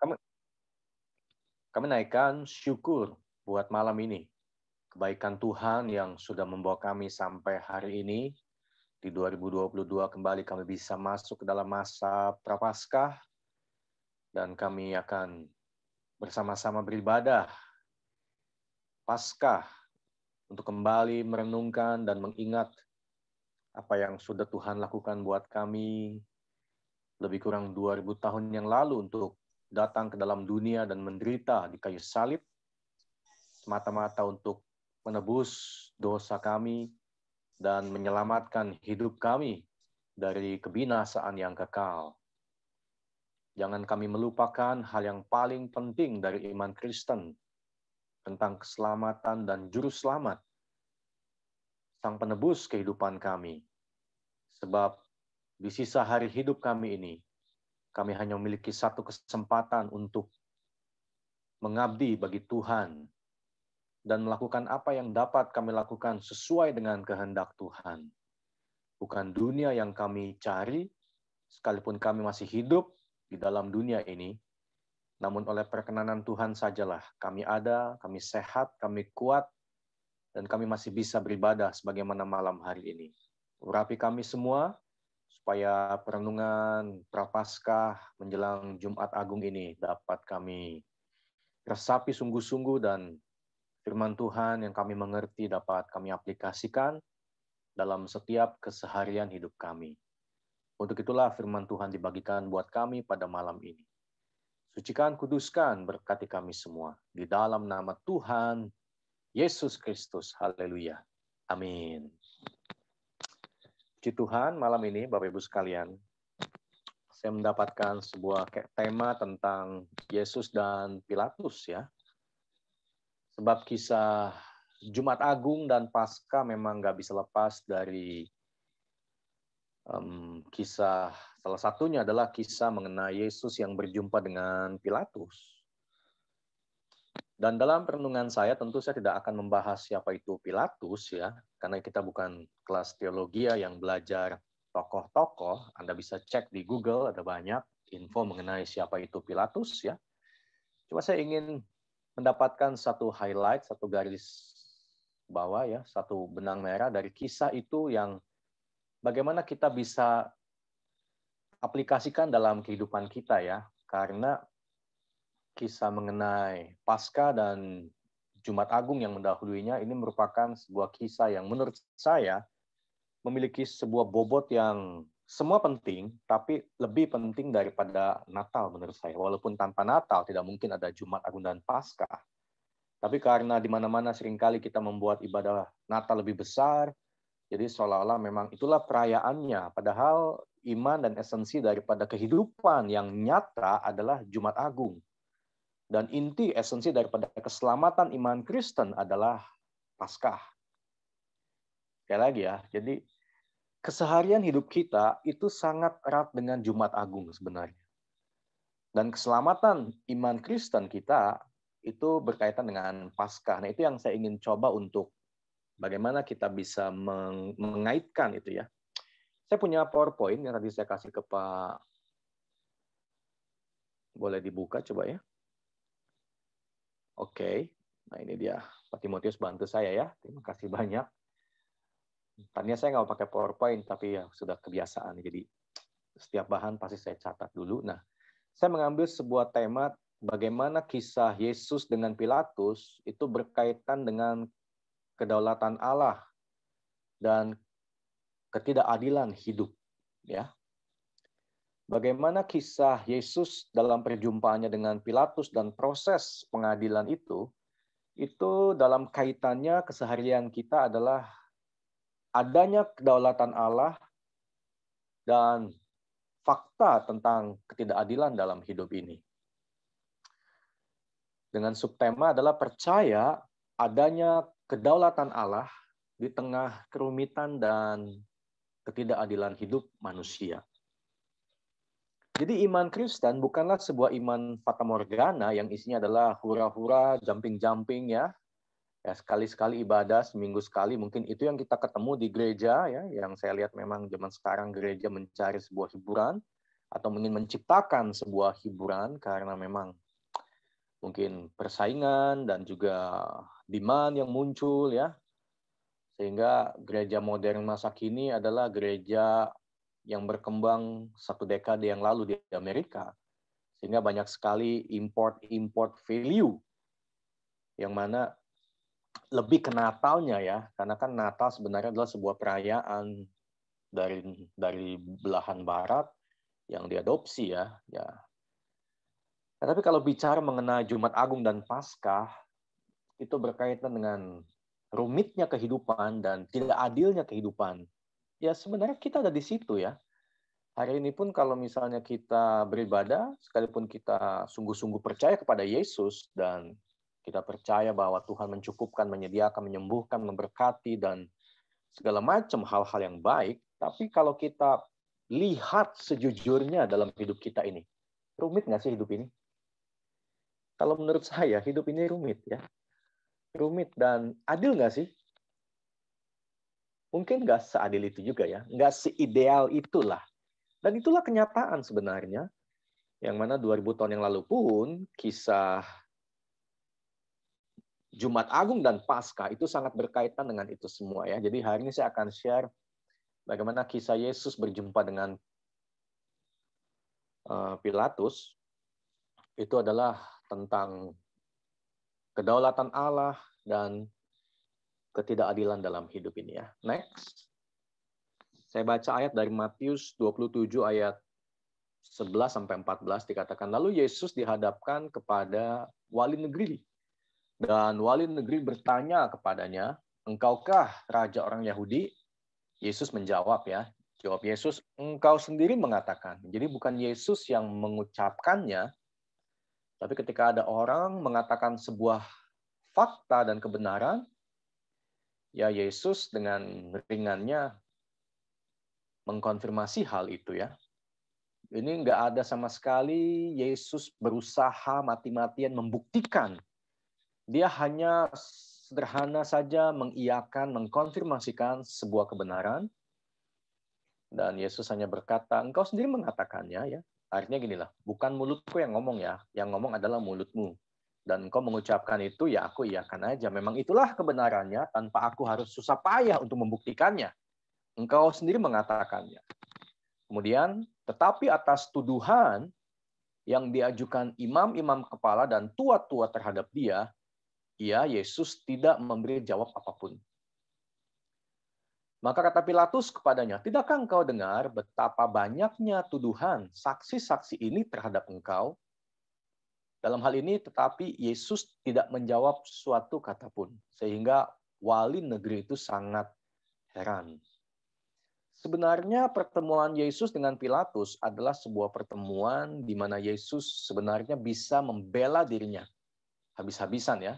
Kami, kami naikkan syukur buat malam ini. Kebaikan Tuhan yang sudah membawa kami sampai hari ini. Di 2022 kembali kami bisa masuk ke dalam masa Prapaskah. Dan kami akan bersama-sama beribadah Paskah untuk kembali merenungkan dan mengingat apa yang sudah Tuhan lakukan buat kami lebih kurang 2000 tahun yang lalu untuk datang ke dalam dunia dan menderita di kayu salib semata-mata untuk menebus dosa kami dan menyelamatkan hidup kami dari kebinasaan yang kekal. Jangan kami melupakan hal yang paling penting dari iman Kristen tentang keselamatan dan juru selamat, Sang Penebus kehidupan kami. Sebab di sisa hari hidup kami ini, kami hanya memiliki satu kesempatan untuk mengabdi bagi Tuhan dan melakukan apa yang dapat kami lakukan sesuai dengan kehendak Tuhan. Bukan dunia yang kami cari, sekalipun kami masih hidup di dalam dunia ini, namun oleh perkenanan Tuhan sajalah kami ada, kami sehat, kami kuat, dan kami masih bisa beribadah sebagaimana malam hari ini. Urapi kami semua, supaya perenungan Prapaskah menjelang Jumat Agung ini dapat kami resapi sungguh-sungguh dan firman Tuhan yang kami mengerti dapat kami aplikasikan dalam setiap keseharian hidup kami. Untuk itulah firman Tuhan dibagikan buat kami pada malam ini. Sucikan, kuduskan, berkati kami semua. Di dalam nama Tuhan, Yesus Kristus. Haleluya. Amin. Puji Tuhan, malam ini Bapak Ibu sekalian, saya mendapatkan sebuah tema tentang Yesus dan Pilatus ya. Sebab kisah Jumat Agung dan Paskah memang nggak bisa lepas dari kisah, salah satunya adalah kisah mengenai Yesus yang berjumpa dengan Pilatus. Dan dalam perenungan saya tentu saya tidak akan membahas siapa itu Pilatus ya, karena kita bukan kelas teologi yang belajar tokoh-tokoh. Anda bisa cek di Google, ada banyak info mengenai siapa itu Pilatus ya. Cuma saya ingin mendapatkan satu highlight, satu garis bawah ya, satu benang merah dari kisah itu yang bagaimana kita bisa aplikasikan dalam kehidupan kita ya. Karena kisah mengenai Paskah dan Jumat Agung yang mendahulunya ini merupakan sebuah kisah yang menurut saya memiliki sebuah bobot yang semua penting, tapi lebih penting daripada Natal menurut saya. Walaupun tanpa Natal tidak mungkin ada Jumat Agung dan Paskah. Tapi karena di mana-mana seringkali kita membuat ibadah Natal lebih besar, jadi seolah-olah memang itulah perayaannya. Padahal iman dan esensi daripada kehidupan yang nyata adalah Jumat Agung. Dan inti esensi daripada keselamatan iman Kristen adalah Paskah. Sekali lagi ya, jadi keseharian hidup kita itu sangat erat dengan Jumat Agung sebenarnya. Dan keselamatan iman Kristen kita itu berkaitan dengan Paskah. Nah, itu yang saya ingin coba untuk bagaimana kita bisa mengaitkan itu ya. Saya punya PowerPoint yang tadi saya kasih ke Pak. Boleh dibuka coba ya. Oke. Nah, ini dia. Pak Timotius bantu saya ya. Terima kasih banyak. Tadinya saya nggak mau pakai PowerPoint, tapi ya sudah kebiasaan. Jadi setiap bahan pasti saya catat dulu. Nah, saya mengambil sebuah tema bagaimana kisah Yesus dengan Pilatus itu berkaitan dengan kedaulatan Allah dan ketidakadilan hidup. Ya, bagaimana kisah Yesus dalam perjumpaannya dengan Pilatus dan proses pengadilan itu dalam kaitannya keseharian kita adalah adanya kedaulatan Allah dan fakta tentang ketidakadilan dalam hidup ini. Dengan subtema adalah percaya adanya kedaulatan Allah di tengah kerumitan dan ketidakadilan hidup manusia. Jadi iman Kristen bukanlah sebuah iman fatamorgana yang isinya adalah hura-hura, jumping-jumping ya. Ya, sekali-sekali ibadah, seminggu sekali, mungkin itu yang kita ketemu di gereja ya, yang saya lihat memang zaman sekarang gereja mencari sebuah hiburan atau ingin menciptakan sebuah hiburan karena memang mungkin persaingan dan juga demand yang muncul ya. Sehingga gereja modern masa kini adalah gereja yang berkembang 1 dekade yang lalu di Amerika. Sehingga banyak sekali import value yang mana lebih ke Natalnya ya, karena kan Natal sebenarnya adalah sebuah perayaan dari belahan barat yang diadopsi ya. Tapi kalau bicara mengenai Jumat Agung dan Paskah, itu berkaitan dengan rumitnya kehidupan dan tidak adilnya kehidupan. Ya sebenarnya kita ada di situ ya. Hari ini pun kalau misalnya kita beribadah, sekalipun kita sungguh-sungguh percaya kepada Yesus dan kita percaya bahwa Tuhan mencukupkan, menyediakan, menyembuhkan, memberkati, dan segala macam hal-hal yang baik, tapi kalau kita lihat sejujurnya dalam hidup kita ini, rumit nggak sih hidup ini? Kalau menurut saya, hidup ini rumit ya. Rumit dan adil nggak sih? Mungkin nggak seadil itu juga ya. Nggak seideal itulah. Dan itulah kenyataan sebenarnya. Yang mana 2000 tahun yang lalu pun, kisah Jumat Agung dan Paskah itu sangat berkaitan dengan itu semua ya. Jadi hari ini saya akan share bagaimana kisah Yesus berjumpa dengan Pilatus. Itu adalah tentang kedaulatan Allah dan ketidakadilan dalam hidup ini ya. Next. Saya baca ayat dari Matius 27 ayat 11 sampai 14 dikatakan, lalu Yesus dihadapkan kepada wali negeri. Dan wali negeri bertanya kepadanya, engkaukah raja orang Yahudi? Yesus menjawab ya. Jawab Yesus, engkau sendiri mengatakan. Jadi bukan Yesus yang mengucapkannya, tapi ketika ada orang mengatakan sebuah fakta dan kebenaran, ya Yesus dengan ringannya mengkonfirmasi hal itu ya. Ini nggak ada sama sekali Yesus berusaha mati-matian membuktikan. Dia hanya sederhana saja mengiyakan, mengkonfirmasikan sebuah kebenaran. Dan Yesus hanya berkata, engkau sendiri mengatakannya ya. Artinya ginilah, bukan mulutku yang ngomong ya, yang ngomong adalah mulutmu. Dan engkau mengucapkan itu, ya aku iyakan aja. Memang itulah kebenarannya, tanpa aku harus susah payah untuk membuktikannya. Engkau sendiri mengatakannya. Kemudian, tetapi atas tuduhan yang diajukan imam-imam kepala dan tua-tua terhadap dia, Yesus tidak memberi jawab apapun. Maka kata Pilatus kepadanya, tidakkah engkau dengar betapa banyaknya tuduhan saksi-saksi ini terhadap engkau? Dalam hal ini, tetapi Yesus tidak menjawab suatu kata pun, sehingga wali negeri itu sangat heran. Sebenarnya pertemuan Yesus dengan Pilatus adalah sebuah pertemuan di mana Yesus sebenarnya bisa membela dirinya habis-habisan ya.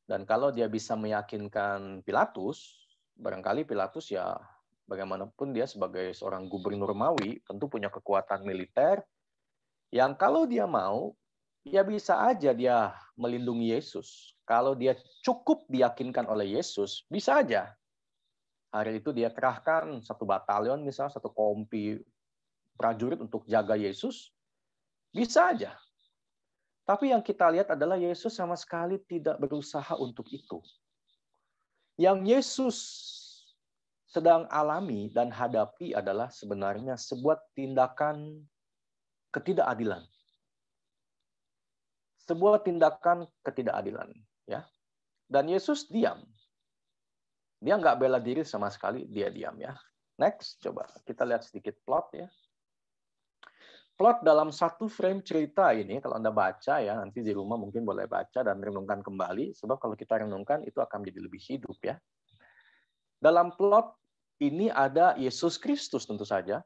Dan kalau dia bisa meyakinkan Pilatus, barangkali Pilatus ya bagaimanapun dia sebagai seorang gubernur Romawi tentu punya kekuatan militer yang kalau dia mau, ya bisa aja dia melindungi Yesus. Kalau dia cukup diyakinkan oleh Yesus, bisa aja. Hari itu dia kerahkan 1 batalion, misalnya 1 kompi prajurit untuk jaga Yesus, bisa aja. Tapi yang kita lihat adalah Yesus sama sekali tidak berusaha untuk itu. Yang Yesus sedang alami dan hadapi adalah sebenarnya sebuah tindakan ketidakadilan. Sebuah tindakan ketidakadilan. Ya. Dan Yesus diam. Dia nggak bela diri sama sekali, dia diam ya. Next, coba kita lihat sedikit plot ya. Plot dalam satu frame cerita ini, kalau Anda baca ya, nanti di rumah mungkin boleh baca dan renungkan kembali, sebab kalau kita renungkan itu akan menjadi lebih hidup ya. Dalam plot ini ada Yesus Kristus tentu saja.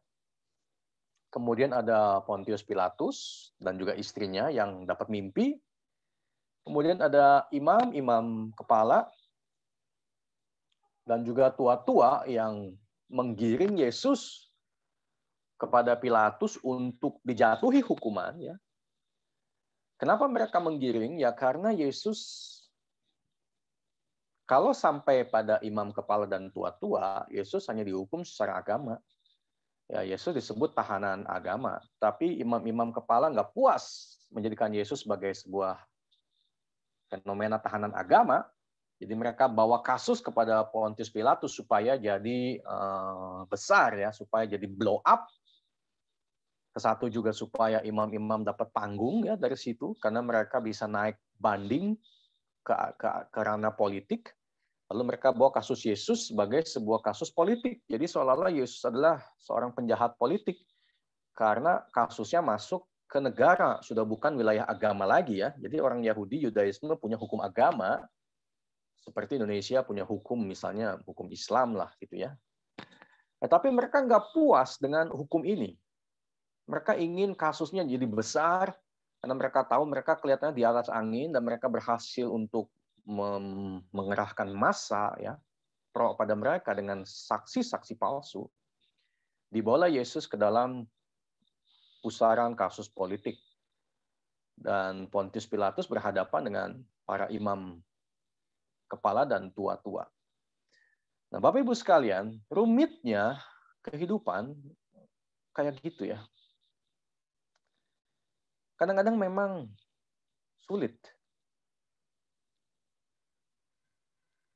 Kemudian ada Pontius Pilatus dan juga istrinya yang dapat mimpi. Kemudian ada imam-imam kepala dan juga tua-tua yang menggiring Yesus kepada Pilatus untuk dijatuhi hukuman ya. Kenapa mereka menggiring? Ya karena Yesus kalau sampai pada imam kepala dan tua-tua, Yesus hanya dihukum secara agama. Ya, Yesus disebut tahanan agama, tapi imam-imam kepala nggak puas menjadikan Yesus sebagai sebuah fenomena tahanan agama. Jadi mereka bawa kasus kepada Pontius Pilatus supaya jadi besar ya, supaya jadi blow up. Kesatu juga supaya imam-imam dapat panggung ya dari situ, karena mereka bisa naik banding ke ranah politik. Lalu mereka bawa kasus Yesus sebagai sebuah kasus politik. Jadi seolah-olah Yesus adalah seorang penjahat politik karena kasusnya masuk ke negara, sudah bukan wilayah agama lagi ya. Jadi orang Yahudi, Yudaisme punya hukum agama seperti Indonesia punya hukum misalnya hukum Islam lah gitu ya. Tapi mereka nggak puas dengan hukum ini. Mereka ingin kasusnya jadi besar karena mereka tahu mereka kelihatannya di atas angin dan mereka berhasil untuk mengerahkan massa ya pro pada mereka dengan saksi-saksi palsu. Dibawa Yesus ke dalam pusaran kasus politik dan Pontius Pilatus berhadapan dengan para imam kepala dan tua-tua. Nah, Bapak Ibu sekalian, rumitnya kehidupan kayak gitu ya. Kadang-kadang memang sulit.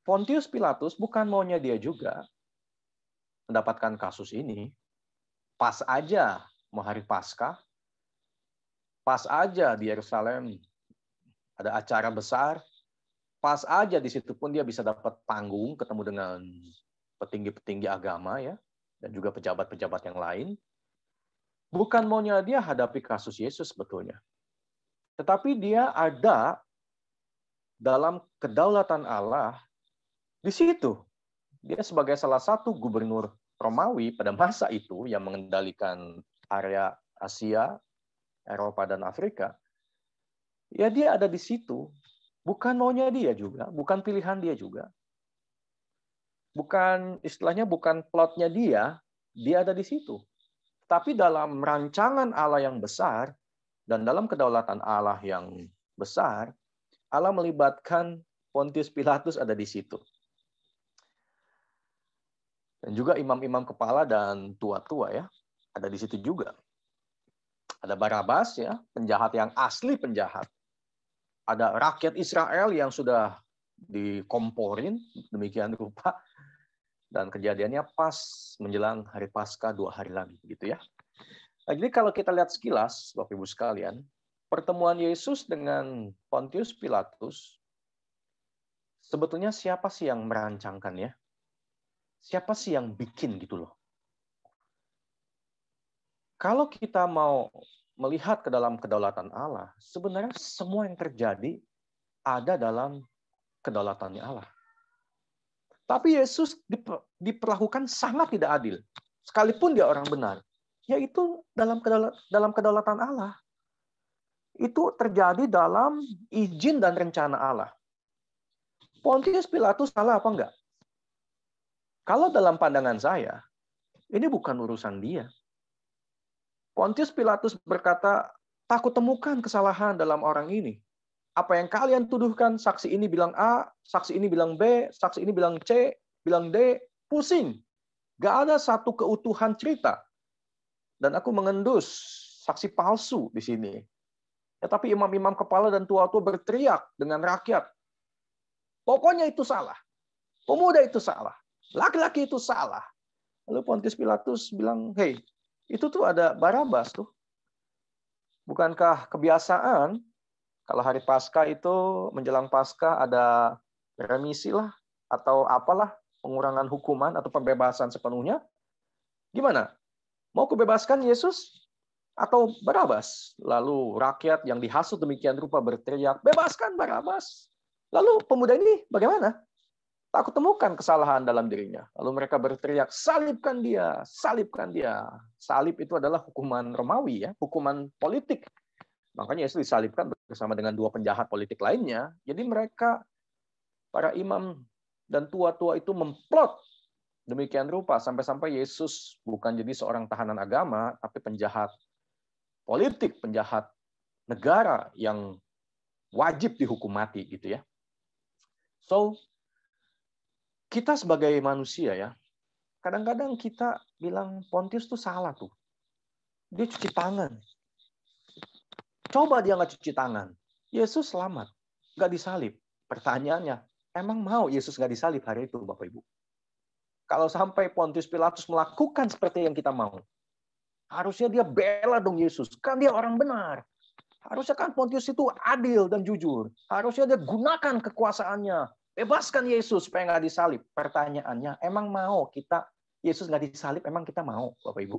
Pontius Pilatus bukan maunya dia juga mendapatkan kasus ini. Pas aja mau hari Paskah, pas aja di Yerusalem ada acara besar, pas aja di situ pun dia bisa dapat panggung ketemu dengan petinggi-petinggi agama ya, dan juga pejabat-pejabat yang lain. Bukan maunya dia hadapi kasus Yesus sebetulnya. Tetapi dia ada dalam kedaulatan Allah di situ. Dia sebagai salah satu gubernur Romawi pada masa itu yang mengendalikan area Asia, Eropa, dan Afrika. Ya dia ada di situ. Bukan maunya dia juga, bukan pilihan dia juga. Bukan, istilahnya bukan plotnya dia ada di situ. Tapi dalam rancangan Allah yang besar, dan dalam kedaulatan Allah yang besar, Allah melibatkan Pontius Pilatus ada di situ. Dan juga imam-imam kepala dan tua-tua ya, ada di situ juga. Ada Barabas ya, penjahat yang asli penjahat. Ada rakyat Israel yang sudah dikomporin demikian rupa. Dan kejadiannya pas menjelang hari Paskah 2 hari lagi gitu ya. Nah, jadi kalau kita lihat sekilas, Bapak Ibu sekalian, pertemuan Yesus dengan Pontius Pilatus, sebetulnya siapa sih yang merancangkannya? Siapa sih yang bikin gitu loh? Kalau kita mau melihat ke dalam kedaulatan Allah, sebenarnya semua yang terjadi ada dalam kedaulatannya Allah. Tapi Yesus diperlakukan sangat tidak adil. Sekalipun dia orang benar. Yaitu dalam kedaulatan Allah. Itu terjadi dalam izin dan rencana Allah. Pontius Pilatus salah apa enggak? Kalau dalam pandangan saya, ini bukan urusan dia. Pontius Pilatus berkata, takut temukan kesalahan dalam orang ini. Apa yang kalian tuduhkan, saksi ini bilang A, saksi ini bilang B, saksi ini bilang C, bilang D, pusing. Gak ada satu keutuhan cerita. Dan aku mengendus saksi palsu di sini. Ya, tapi imam-imam kepala dan tua-tua berteriak dengan rakyat. Pokoknya itu salah. Pemuda itu salah. Laki-laki itu salah. Lalu Pontius Pilatus bilang, hey, itu tuh ada Barabas tuh. Bukankah kebiasaan kalau hari Paskah itu menjelang Paskah ada remisi lah atau apalah pengurangan hukuman atau pembebasan sepenuhnya? Gimana? Mau kubebaskan Yesus atau Barabas? Lalu rakyat yang dihasut demikian rupa berteriak, bebaskan Barabas. Lalu pemuda ini bagaimana? Tak kutemukan kesalahan dalam dirinya. Lalu mereka berteriak, salibkan dia, salibkan dia. Salib itu adalah hukuman Romawi ya, hukuman politik. Makanya Yesus disalibkan bersama dengan 2 penjahat politik lainnya. Jadi mereka, para imam dan tua-tua itu memplot demikian rupa. Sampai-sampai Yesus bukan jadi seorang tahanan agama, tapi penjahat politik, penjahat negara yang wajib dihukum mati gitu ya. So, kita sebagai manusia ya, Kadang-kadang kita bilang Pontius tuh salah tuh. Dia cuci tangan. Coba dia nggak cuci tangan. Yesus selamat. Nggak disalib. Pertanyaannya, emang mau Yesus nggak disalib hari itu, Bapak Ibu? Kalau sampai Pontius Pilatus melakukan seperti yang kita mau, harusnya dia bela dong Yesus. Kan dia orang benar. Harusnya kan Pontius itu adil dan jujur. Harusnya dia gunakan kekuasaannya. Bebaskan Yesus supaya nggak disalib. Pertanyaannya, emang mau kita Yesus nggak disalib? Emang kita mau, Bapak Ibu?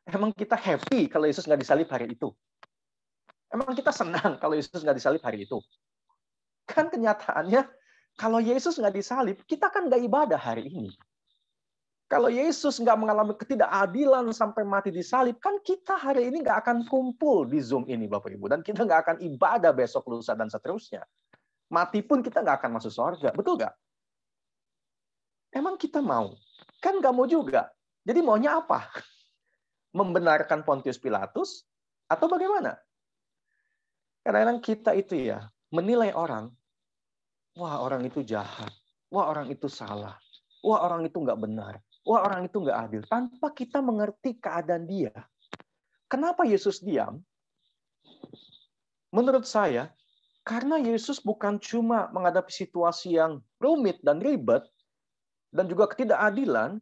Emang kita happy kalau Yesus nggak disalib hari itu? Emang kita senang kalau Yesus nggak disalib hari itu? Kan kenyataannya, kalau Yesus nggak disalib, kita kan nggak ibadah hari ini. Kalau Yesus nggak mengalami ketidakadilan sampai mati disalib, kan kita hari ini nggak akan kumpul di Zoom ini, Bapak Ibu. Dan kita nggak akan ibadah besok, lusa, dan seterusnya. Mati pun kita nggak akan masuk surga. Betul nggak? Emang kita mau? Kan nggak mau juga. Jadi maunya apa? Membenarkan Pontius Pilatus? Atau bagaimana? Kadang-kadang kita itu ya, menilai orang, wah orang itu jahat, wah orang itu salah, wah orang itu nggak benar, wah orang itu nggak adil. Tanpa kita mengerti keadaan dia. Kenapa Yesus diam? Menurut saya, karena Yesus bukan cuma menghadapi situasi yang rumit dan ribet, dan juga ketidakadilan,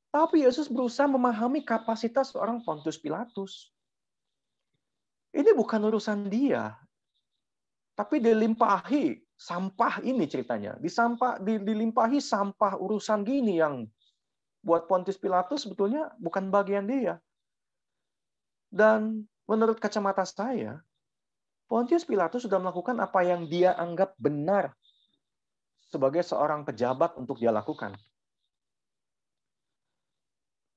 tapi Yesus berusaha memahami kapasitas seorang Pontius Pilatus. Ini bukan urusan dia, tapi dilimpahi sampah ini ceritanya. Dilimpahi sampah urusan gini yang buat Pontius Pilatus sebetulnya bukan bagian dia. Dan menurut kacamata saya, Pontius Pilatus sudah melakukan apa yang dia anggap benar sebagai seorang pejabat untuk dia lakukan.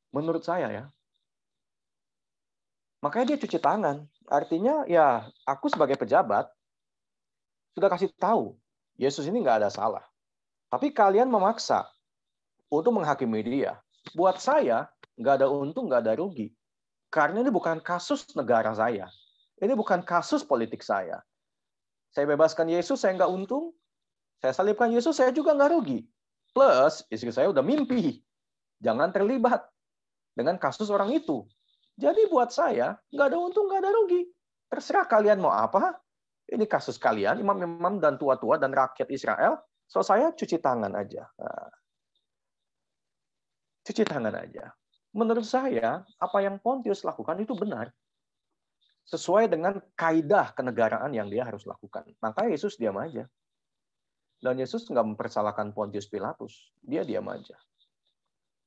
Menurut saya ya. Makanya dia cuci tangan. Artinya ya aku sebagai pejabat sudah kasih tahu Yesus ini nggak ada salah. Tapi kalian memaksa untuk menghakimi dia. Buat saya nggak ada untung, nggak ada rugi. Karena ini bukan kasus negara saya. Ini bukan kasus politik saya. Saya bebaskan Yesus, saya nggak untung. Saya salibkan Yesus, saya juga nggak rugi. Plus, istri saya udah mimpi. Jangan terlibat dengan kasus orang itu. Jadi buat saya, nggak ada untung, nggak ada rugi. Terserah kalian mau apa. Ini kasus kalian, imam-imam dan tua-tua dan rakyat Israel. So saya cuci tangan aja. Nah, cuci tangan aja. Menurut saya, apa yang Pontius lakukan itu benar. Sesuai dengan kaidah kenegaraan yang dia harus lakukan. Maka Yesus diam aja. Dan Yesus nggak mempersalahkan Pontius Pilatus. Dia diam aja.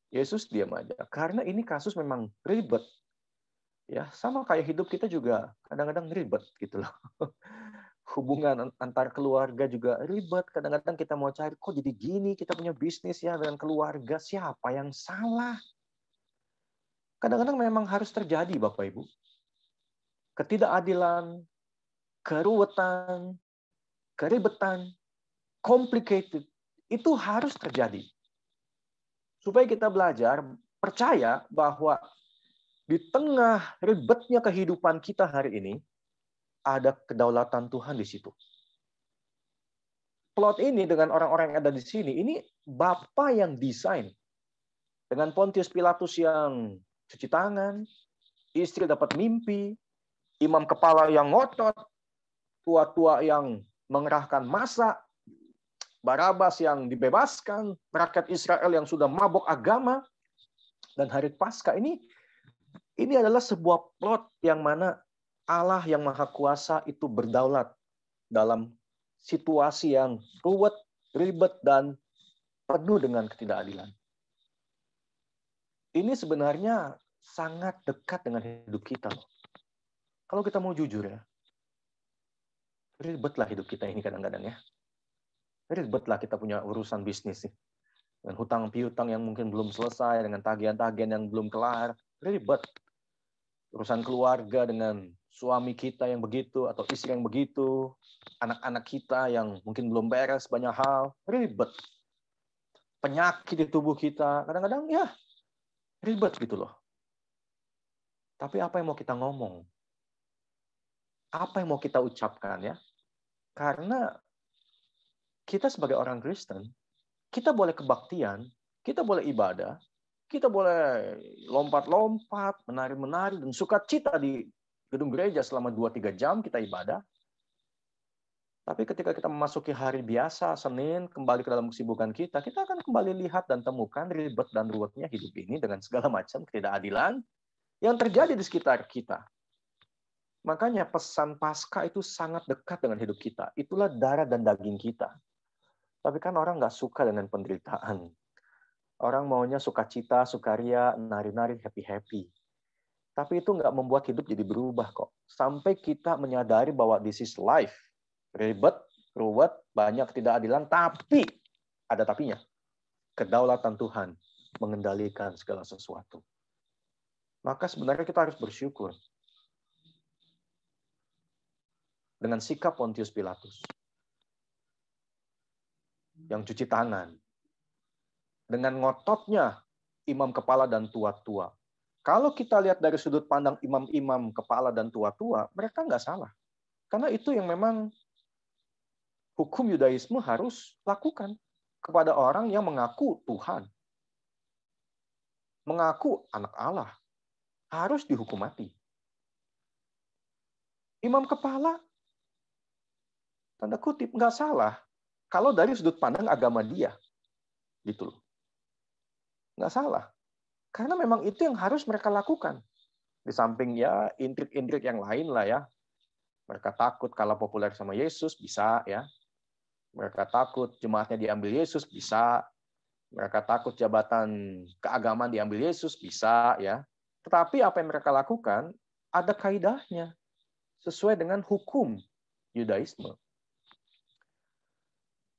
Yesus diam aja. Karena ini kasus memang ribet. Ya, sama kayak hidup kita juga kadang-kadang ribet gitu loh. Hubungan antar keluarga juga ribet. Kadang-kadang kita mau cari, kok jadi gini, kita punya bisnis ya dengan keluarga, siapa yang salah? Kadang-kadang memang harus terjadi, Bapak Ibu. Ketidakadilan, keruwetan, keribetan, complicated, itu harus terjadi. Supaya kita belajar, percaya bahwa di tengah ribetnya kehidupan kita hari ini, ada kedaulatan Tuhan di situ. Plot ini dengan orang-orang yang ada di sini, ini Bapa yang desain. Dengan Pontius Pilatus yang cuci tangan, istri dapat mimpi, imam kepala yang ngotot, tua-tua yang mengerahkan massa, Barabas yang dibebaskan, rakyat Israel yang sudah mabok agama, dan hari Paskah ini adalah sebuah plot yang mana Allah yang Maha Kuasa itu berdaulat dalam situasi yang ruwet, ribet, dan penuh dengan ketidakadilan. Ini sebenarnya sangat dekat dengan hidup kita. Kalau kita mau jujur ya, ribetlah hidup kita ini kadang-kadang ya. Ribetlah kita punya urusan bisnis sih. Dengan hutang piutang yang mungkin belum selesai, dengan tagihan-tagihan yang belum kelar, ribet. Urusan keluarga dengan suami kita yang begitu, atau istri yang begitu, anak-anak kita yang mungkin belum beres banyak hal, ribet. Penyakit di tubuh kita, kadang-kadang ya ribet gitu loh. Tapi apa yang mau kita ngomong? Apa yang mau kita ucapkan ya? Karena kita sebagai orang Kristen, kita boleh kebaktian, Kita boleh ibadah, kita boleh lompat-lompat, menari-menari, dan sukacita di gedung gereja selama 2-3 jam kita ibadah. Tapi ketika kita memasuki hari biasa, Senin, kembali ke dalam kesibukan kita akan kembali lihat dan temukan ribet dan ruwetnya hidup ini dengan segala macam ketidakadilan yang terjadi di sekitar kita. Makanya pesan Paskah itu sangat dekat dengan hidup kita. Itulah darah dan daging kita. Tapi kan orang nggak suka dengan penderitaan. Orang maunya sukacita, sukaria, nari-nari, happy-happy. Tapi itu nggak membuat hidup jadi berubah kok. Sampai kita menyadari bahwa this is life. Ribet, ruwet, banyak ketidakadilan, tapi ada tapinya. Kedaulatan Tuhan mengendalikan segala sesuatu. Maka sebenarnya kita harus bersyukur dengan sikap Pontius Pilatus yang cuci tangan, dengan ngototnya imam kepala dan tua-tua. Kalau kita lihat dari sudut pandang imam-imam kepala dan tua-tua, mereka nggak salah. Karena itu yang memang hukum Yudaisme harus lakukan kepada orang yang mengaku Tuhan. Mengaku anak Allah. Harus dihukum mati. Imam kepala, tanda kutip, nggak salah. Kalau dari sudut pandang agama dia. Gitu loh. Nggak salah. Karena memang itu yang harus mereka lakukan. Di samping ya intrik-intrik yang lain lah ya. Mereka takut kalau populer sama Yesus, bisa ya. Mereka takut jemaatnya diambil Yesus, bisa. Mereka takut jabatan keagamaan diambil Yesus, bisa ya. Tetapi apa yang mereka lakukan ada kaidahnya sesuai dengan hukum Yudaisme.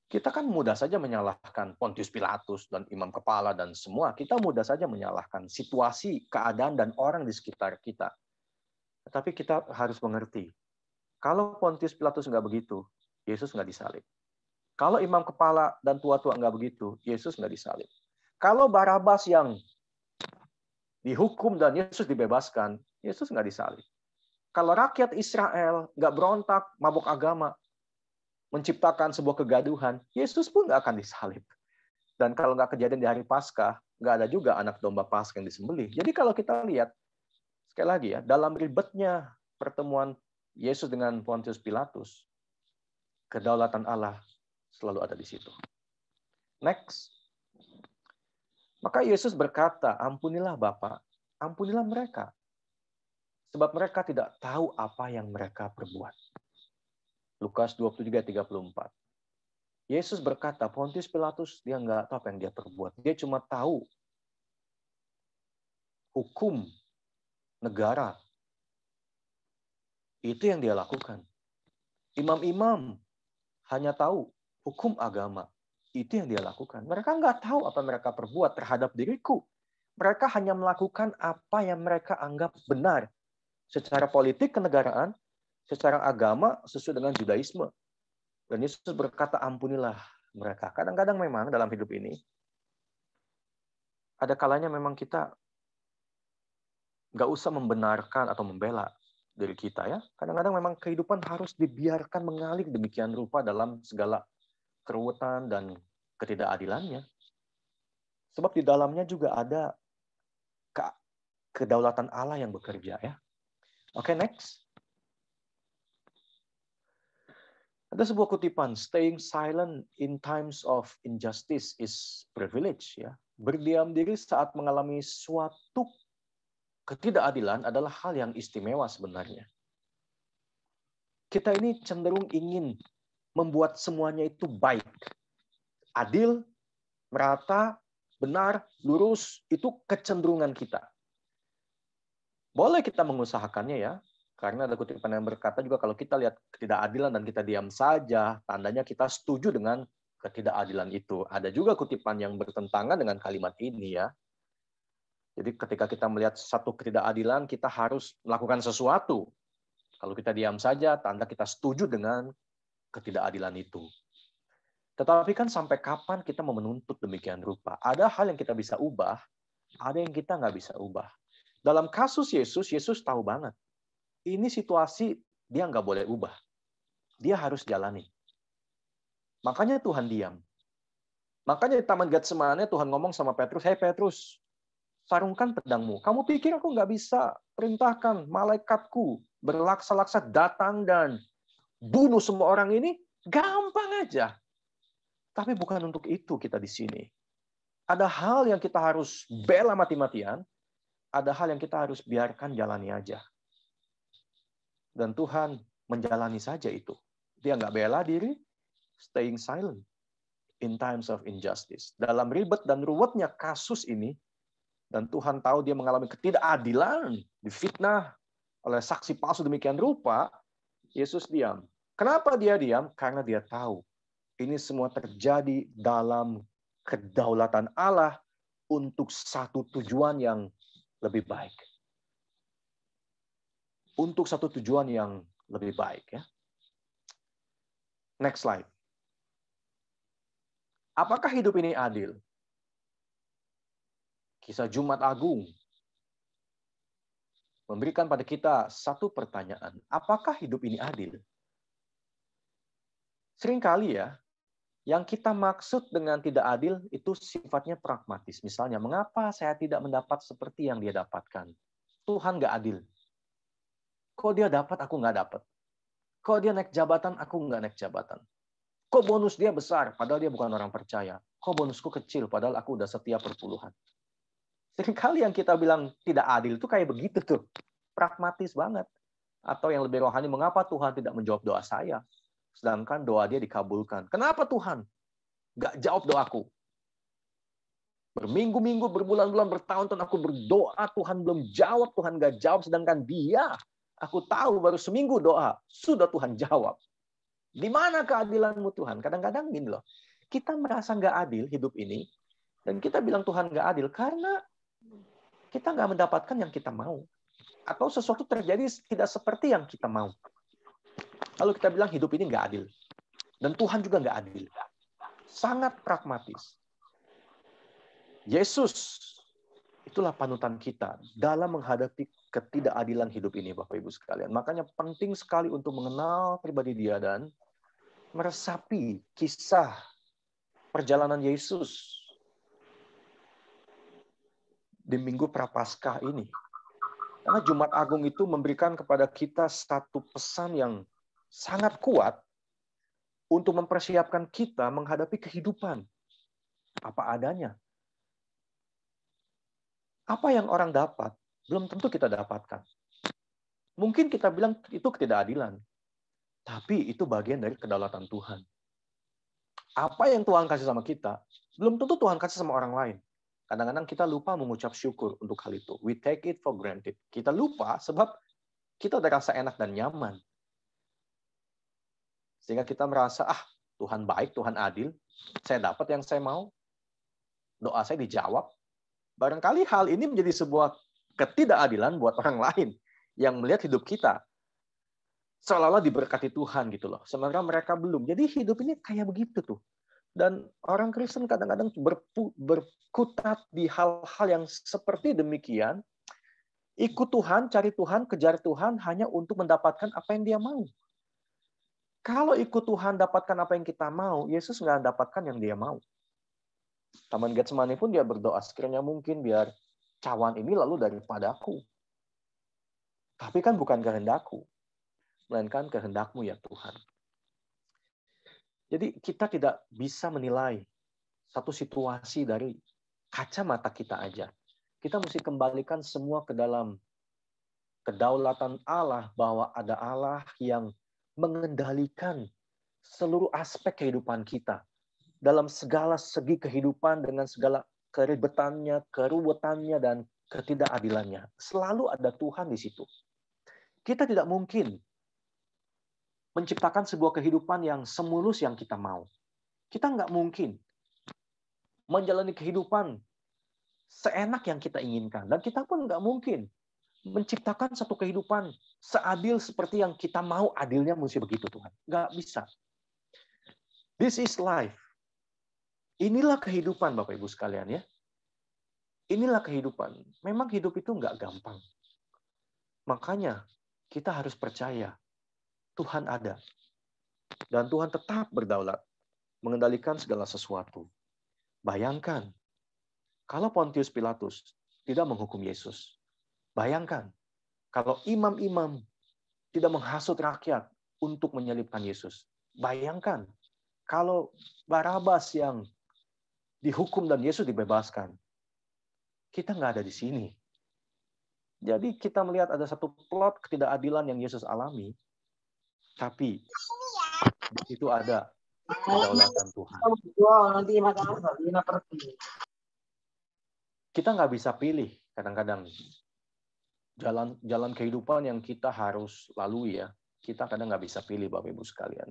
Kita kan mudah saja menyalahkan Pontius Pilatus dan imam kepala dan semua. Kita mudah saja menyalahkan situasi, keadaan, dan orang di sekitar kita. Tetapi kita harus mengerti, kalau Pontius Pilatus nggak begitu, Yesus nggak disalib. Kalau imam kepala dan tua-tua nggak begitu, Yesus nggak disalib. Kalau Barabas yang dihukum dan Yesus dibebaskan, Yesus nggak disalib. Kalau rakyat Israel nggak berontak, mabuk agama, menciptakan sebuah kegaduhan, Yesus pun nggak akan disalib. Dan kalau nggak kejadian di hari Paskah, nggak ada juga anak domba Paskah yang disembelih. Jadi kalau kita lihat, sekali lagi ya, dalam ribetnya pertemuan Yesus dengan Pontius Pilatus, kedaulatan Allah selalu ada di situ. Next. Maka Yesus berkata, ampunilah Bapa, ampunilah mereka. Sebab mereka tidak tahu apa yang mereka perbuat. Lukas 23:34. Yesus berkata, Pontius Pilatus, dia nggak tahu apa yang dia perbuat. Dia cuma tahu hukum negara. Itu yang dia lakukan. Imam-imam hanya tahu hukum agama. Itu yang dia lakukan. Mereka nggak tahu apa mereka perbuat terhadap diriku. Mereka hanya melakukan apa yang mereka anggap benar. Secara politik kenegaraan, secara agama sesuai dengan Judaisme. Dan Yesus berkata, ampunilah mereka. Kadang-kadang memang dalam hidup ini, ada kalanya memang kita nggak usah membenarkan atau membela diri kita ya. Kadang-kadang memang kehidupan harus dibiarkan mengalir demikian rupa dalam segala keruwetan dan ketidakadilannya. Sebab di dalamnya juga ada kedaulatan Allah yang bekerja ya. Oke, next. Ada sebuah kutipan, staying silent in times of injustice is privilege ya. Berdiam diri saat mengalami suatu ketidakadilan adalah hal yang istimewa sebenarnya. Kita ini cenderung ingin membuat semuanya itu baik. Adil, merata, benar, lurus, itu kecenderungan kita. Boleh kita mengusahakannya ya, karena ada kutipan yang berkata juga kalau kita lihat ketidakadilan dan kita diam saja, tandanya kita setuju dengan ketidakadilan itu. Ada juga kutipan yang bertentangan dengan kalimat ini ya. Jadi ketika kita melihat satu ketidakadilan, kita harus melakukan sesuatu. Kalau kita diam saja, tanda kita setuju dengan ketidakadilan itu. Tetapi kan sampai kapan kita mau menuntut demikian rupa? Ada hal yang kita bisa ubah, ada yang kita nggak bisa ubah. Dalam kasus Yesus, Yesus tahu banget. Ini situasi dia nggak boleh ubah. Dia harus jalani. Makanya Tuhan diam. Makanya di Taman Getsemane Tuhan ngomong sama Petrus, "Hei Petrus, sarungkan pedangmu. Kamu pikir aku nggak bisa perintahkan malaikatku berlaksa-laksa datang dan bunuh semua orang ini? Gampang aja. Tapi bukan untuk itu kita di sini. Ada hal yang kita harus bela mati-matian, ada hal yang kita harus biarkan jalani aja. Dan Tuhan menjalani saja itu. Dia nggak bela diri, staying silent in times of injustice. Dalam ribet dan ruwetnya kasus ini, dan Tuhan tahu dia mengalami ketidakadilan, difitnah oleh saksi palsu demikian rupa, Yesus diam. Kenapa dia diam? Karena dia tahu ini semua terjadi dalam kedaulatan Allah untuk satu tujuan yang lebih baik. Untuk satu tujuan yang lebih baik, ya. Next slide. Apakah hidup ini adil? Kisah Jumat Agung memberikan pada kita satu pertanyaan. Apakah hidup ini adil? Seringkali ya, yang kita maksud dengan tidak adil itu sifatnya pragmatis. Misalnya, mengapa saya tidak mendapat seperti yang dia dapatkan? Tuhan nggak adil. Kok dia dapat, aku nggak dapat? Kok dia naik jabatan, aku nggak naik jabatan? Kok bonus dia besar, padahal dia bukan orang percaya? Kok bonusku kecil, padahal aku udah setia perpuluhan? Seringkali yang kita bilang tidak adil itu kayak begitu tuh. Pragmatis banget. Atau yang lebih rohani, mengapa Tuhan tidak menjawab doa saya? Sedangkan doa dia dikabulkan. Kenapa Tuhan nggak jawab doaku? Berminggu-minggu, berbulan-bulan, bertahun-tahun aku berdoa, Tuhan belum jawab, Tuhan nggak jawab, sedangkan dia, aku tahu baru seminggu doa, sudah Tuhan jawab. Di mana keadilanmu Tuhan? Kadang-kadang gini loh, kita merasa nggak adil hidup ini, dan kita bilang Tuhan nggak adil karena kita nggak mendapatkan yang kita mau. Atau sesuatu terjadi tidak seperti yang kita mau. Lalu kita bilang hidup ini nggak adil. Dan Tuhan juga nggak adil. Sangat pragmatis. Yesus, itulah panutan kita dalam menghadapi ketidakadilan hidup ini, Bapak Ibu sekalian. Makanya penting sekali untuk mengenal pribadi dia dan meresapi kisah perjalanan Yesus di Minggu Prapaskah ini. Karena Jumat Agung itu memberikan kepada kita satu pesan yang sangat kuat untuk mempersiapkan kita menghadapi kehidupan. Apa adanya. Apa yang orang dapat, belum tentu kita dapatkan. Mungkin kita bilang itu ketidakadilan. Tapi itu bagian dari kedaulatan Tuhan. Apa yang Tuhan kasih sama kita, belum tentu Tuhan kasih sama orang lain. Kadang-kadang kita lupa mengucap syukur untuk hal itu. We take it for granted. Kita lupa sebab kita udah rasa enak dan nyaman. Sehingga kita merasa, Tuhan baik, Tuhan adil. Saya dapat yang saya mau. Doa saya dijawab. Barangkali hal ini menjadi sebuah ketidakadilan buat orang lain yang melihat hidup kita seolah-olah diberkati Tuhan gitu loh. Sementara mereka belum. Jadi hidup ini kayak begitu tuh. Dan orang Kristen kadang-kadang berkutat di hal-hal yang seperti demikian. Ikut Tuhan, cari Tuhan, kejar Tuhan hanya untuk mendapatkan apa yang dia mau. Kalau ikut Tuhan dapatkan apa yang kita mau, Yesus nggak dapatkan yang dia mau. Taman Getsemani pun dia berdoa, sekiranya mungkin biar cawan ini lalu daripadaku. Tapi kan bukan kehendakku, melainkan kehendakmu ya Tuhan. Jadi kita tidak bisa menilai satu situasi dari kacamata kita aja. Kita mesti kembalikan semua ke dalam kedaulatan Allah, bahwa ada Allah yang mengendalikan seluruh aspek kehidupan kita. Dalam segala segi kehidupan dengan segala keribetannya, keruwetannya, dan ketidakadilannya. Selalu ada Tuhan di situ. Kita tidak mungkin menciptakan sebuah kehidupan yang semulus yang kita mau. Kita nggak mungkin menjalani kehidupan seenak yang kita inginkan. Dan kita pun nggak mungkin menciptakan satu kehidupan seadil seperti yang kita mau adilnya mesti begitu Tuhan. Nggak bisa. This is life. Inilah kehidupan Bapak Ibu sekalian ya. Inilah kehidupan. Memang hidup itu nggak gampang. Makanya kita harus percaya Tuhan ada. Dan Tuhan tetap berdaulat. Mengendalikan segala sesuatu. Bayangkan, kalau Pontius Pilatus tidak menghukum Yesus. Bayangkan, kalau imam-imam tidak menghasut rakyat untuk menyalibkan Yesus. Bayangkan, kalau Barabas yang dihukum dan Yesus dibebaskan. Kita nggak ada di sini. Jadi kita melihat ada satu plot ketidakadilan yang Yesus alami, tapi itu ada kedaulatan Tuhan. Kita nggak bisa pilih kadang-kadang jalan kehidupan yang kita harus lalui ya. Kita kadang nggak bisa pilih, Bapak Ibu sekalian.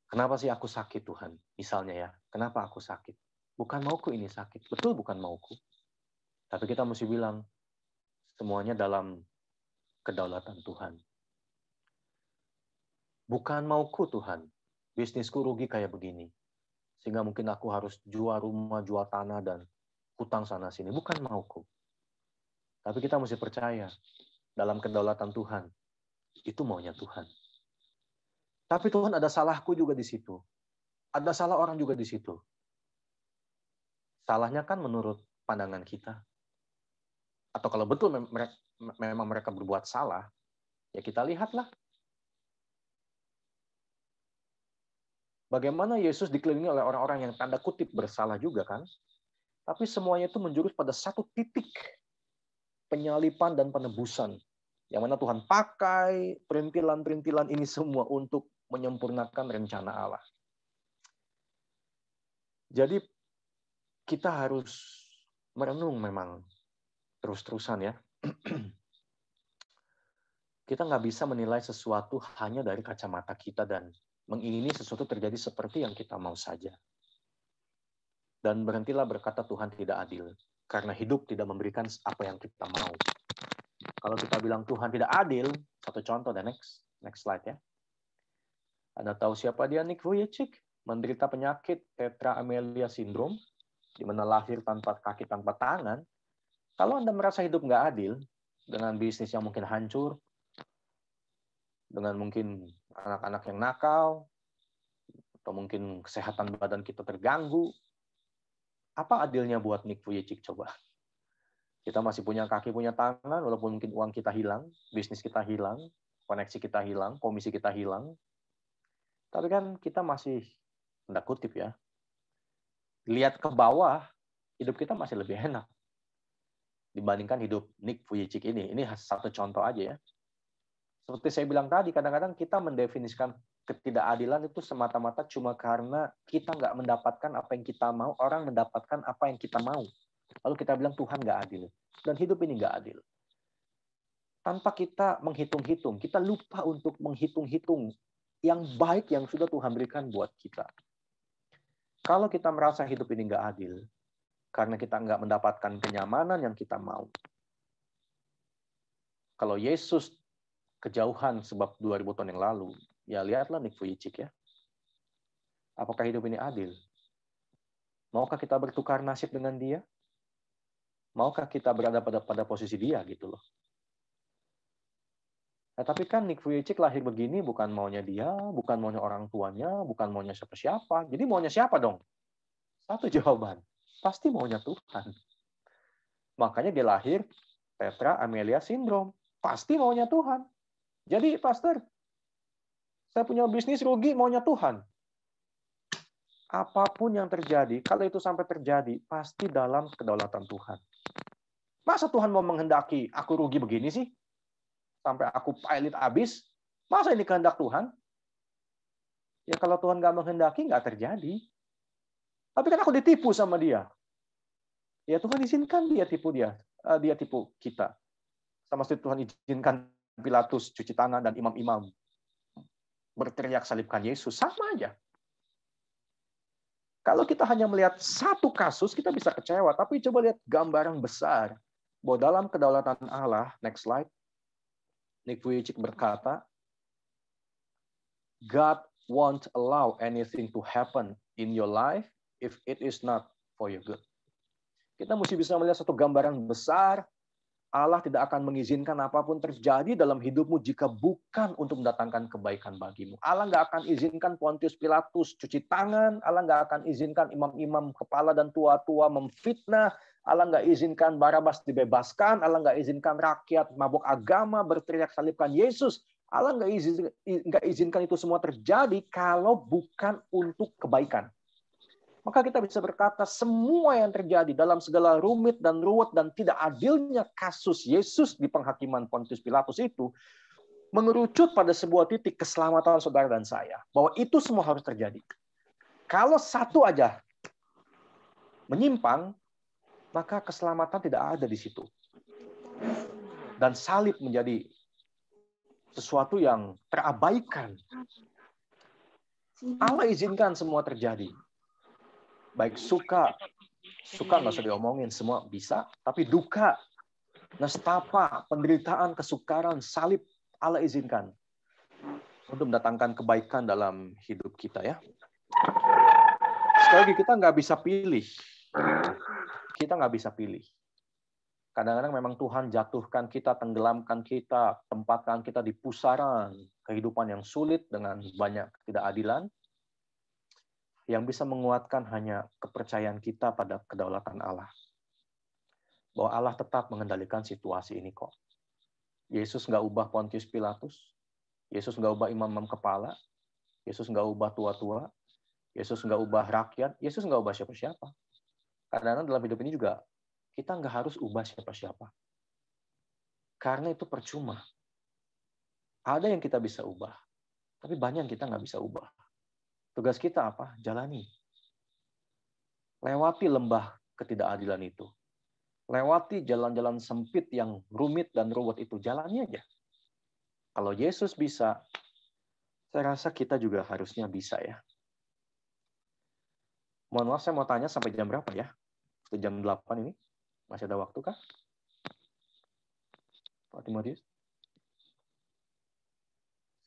Kenapa sih aku sakit, Tuhan? Misalnya ya, kenapa aku sakit? Bukan mauku ini sakit. Betul bukan mauku. Tapi kita mesti bilang, semuanya dalam kedaulatan Tuhan. Bukan mauku, Tuhan. Bisnisku rugi kayak begini. Sehingga mungkin aku harus jual rumah, jual tanah, dan hutang sana-sini. Bukan mauku. Tapi kita mesti percaya, dalam kedaulatan Tuhan, itu maunya Tuhan. Tapi Tuhan, ada salahku juga di situ. Ada salah orang juga di situ. Salahnya kan menurut pandangan kita. Atau kalau betul memang mereka berbuat salah, ya kita lihatlah. Bagaimana Yesus dikelilingi oleh orang-orang yang tanda kutip bersalah juga kan? Tapi semuanya itu menjurus pada satu titik penyalipan dan penebusan. Yang mana Tuhan pakai perintilan-perintilan ini semua untuk menyempurnakan rencana Allah. Jadi kita harus merenung memang terus-terusan ya. Kita nggak bisa menilai sesuatu hanya dari kacamata kita dan mengingini sesuatu terjadi seperti yang kita mau saja. Dan berhentilah berkata Tuhan tidak adil. Karena hidup tidak memberikan apa yang kita mau. Kalau kita bilang Tuhan tidak adil, satu contoh, dan next slide ya. Anda tahu siapa dia? Nick Vujicic, menderita penyakit tetra amelia syndrome, di mana lahir tanpa kaki, tanpa tangan. Kalau Anda merasa hidup nggak adil, dengan bisnis yang mungkin hancur, dengan mungkin anak-anak yang nakal, atau mungkin kesehatan badan kita terganggu, apa adilnya buat Nick Vujicic coba? Kita masih punya kaki, punya tangan, walaupun mungkin uang kita hilang, bisnis kita hilang, koneksi kita hilang, komisi kita hilang. Tapi kan kita masih, tanda kutip ya, lihat ke bawah, hidup kita masih lebih enak dibandingkan hidup Nick Vujicic ini. Ini satu contoh aja ya. Seperti saya bilang tadi, kadang-kadang kita mendefinisikan ketidakadilan itu semata-mata cuma karena kita nggak mendapatkan apa yang kita mau, orang mendapatkan apa yang kita mau. Lalu kita bilang Tuhan nggak adil. Dan hidup ini nggak adil. Tanpa kita menghitung-hitung, kita lupa untuk menghitung-hitung yang baik yang sudah Tuhan berikan buat kita. Kalau kita merasa hidup ini nggak adil, karena kita nggak mendapatkan kenyamanan yang kita mau. Kalau Yesus kejauhan sebab 2000 tahun yang lalu, ya lihatlah Nick Vujicic ya. Apakah hidup ini adil? Maukah kita bertukar nasib dengan dia? Maukah kita berada pada posisi dia gitu loh. Nah, tapi kan Nick Vujicic lahir begini bukan maunya dia, bukan maunya orang tuanya, bukan maunya siapa-siapa. Jadi maunya siapa dong? Satu jawaban. Pasti maunya Tuhan. Makanya dia lahir tetra amelia syndrome. Pasti maunya Tuhan. Jadi, Pastor, saya punya bisnis rugi, maunya Tuhan. Apapun yang terjadi, kalau itu sampai terjadi, pasti dalam kedaulatan Tuhan. Masa Tuhan mau menghendaki aku rugi begini sih? Sampai aku pailit habis? Masa ini kehendak Tuhan? Ya kalau Tuhan nggak menghendaki, nggak terjadi. Tapi kan aku ditipu sama dia. Ya Tuhan izinkan dia tipu kita. Sama seperti Tuhan izinkan Pilatus cuci tangan dan imam-imam berteriak salibkan Yesus. Sama aja. Kalau kita hanya melihat satu kasus, kita bisa kecewa. Tapi coba lihat gambaran besar. Bahwa dalam kedaulatan Allah, next slide, Nick Vujicic berkata, God won't allow anything to happen in your life if it is not for your good. Kita mesti bisa melihat satu gambaran besar Allah tidak akan mengizinkan apapun terjadi dalam hidupmu jika bukan untuk mendatangkan kebaikan bagimu. Allah nggak akan izinkan Pontius Pilatus cuci tangan. Allah nggak akan izinkan imam-imam kepala dan tua-tua memfitnah. Allah nggak izinkan Barabas dibebaskan. Allah nggak izinkan rakyat mabuk agama berteriak salibkan Yesus. Allah nggak izinkan itu semua terjadi kalau bukan untuk kebaikan. Maka kita bisa berkata semua yang terjadi dalam segala rumit dan ruwet dan tidak adilnya kasus Yesus di penghakiman Pontius Pilatus itu mengerucut pada sebuah titik keselamatan saudara dan saya. Bahwa itu semua harus terjadi. Kalau satu aja menyimpang, maka keselamatan tidak ada di situ. Dan salib menjadi sesuatu yang terabaikan. Allah izinkan semua terjadi. Baik suka nggak usah diomongin, semua bisa. Tapi duka, nestapa, penderitaan, kesukaran, salib, Allah izinkan untuk mendatangkan kebaikan dalam hidup kita ya. Sekali lagi kita nggak bisa pilih. Kita nggak bisa pilih. Kadang-kadang memang Tuhan jatuhkan kita, tenggelamkan kita, tempatkan kita di pusaran kehidupan yang sulit dengan banyak ketidakadilan. Yang bisa menguatkan hanya kepercayaan kita pada kedaulatan Allah. Bahwa Allah tetap mengendalikan situasi ini kok. Yesus nggak ubah Pontius Pilatus. Yesus nggak ubah imam-imam kepala. Yesus nggak ubah tua-tua. Yesus nggak ubah rakyat. Yesus nggak ubah siapa-siapa. Kadang-kadang dalam hidup ini juga, kita nggak harus ubah siapa-siapa. Karena itu percuma. Ada yang kita bisa ubah. Tapi banyak yang kita nggak bisa ubah. Tugas kita apa? Jalani. Lewati lembah ketidakadilan itu. Lewati jalan-jalan sempit yang rumit dan ruwet itu. Jalani aja. Kalau Yesus bisa, saya rasa kita juga harusnya bisa ya. Mohon maaf, saya mau tanya sampai jam berapa ya? Jam 8 ini. Masih ada waktu kah? Pak Timotius?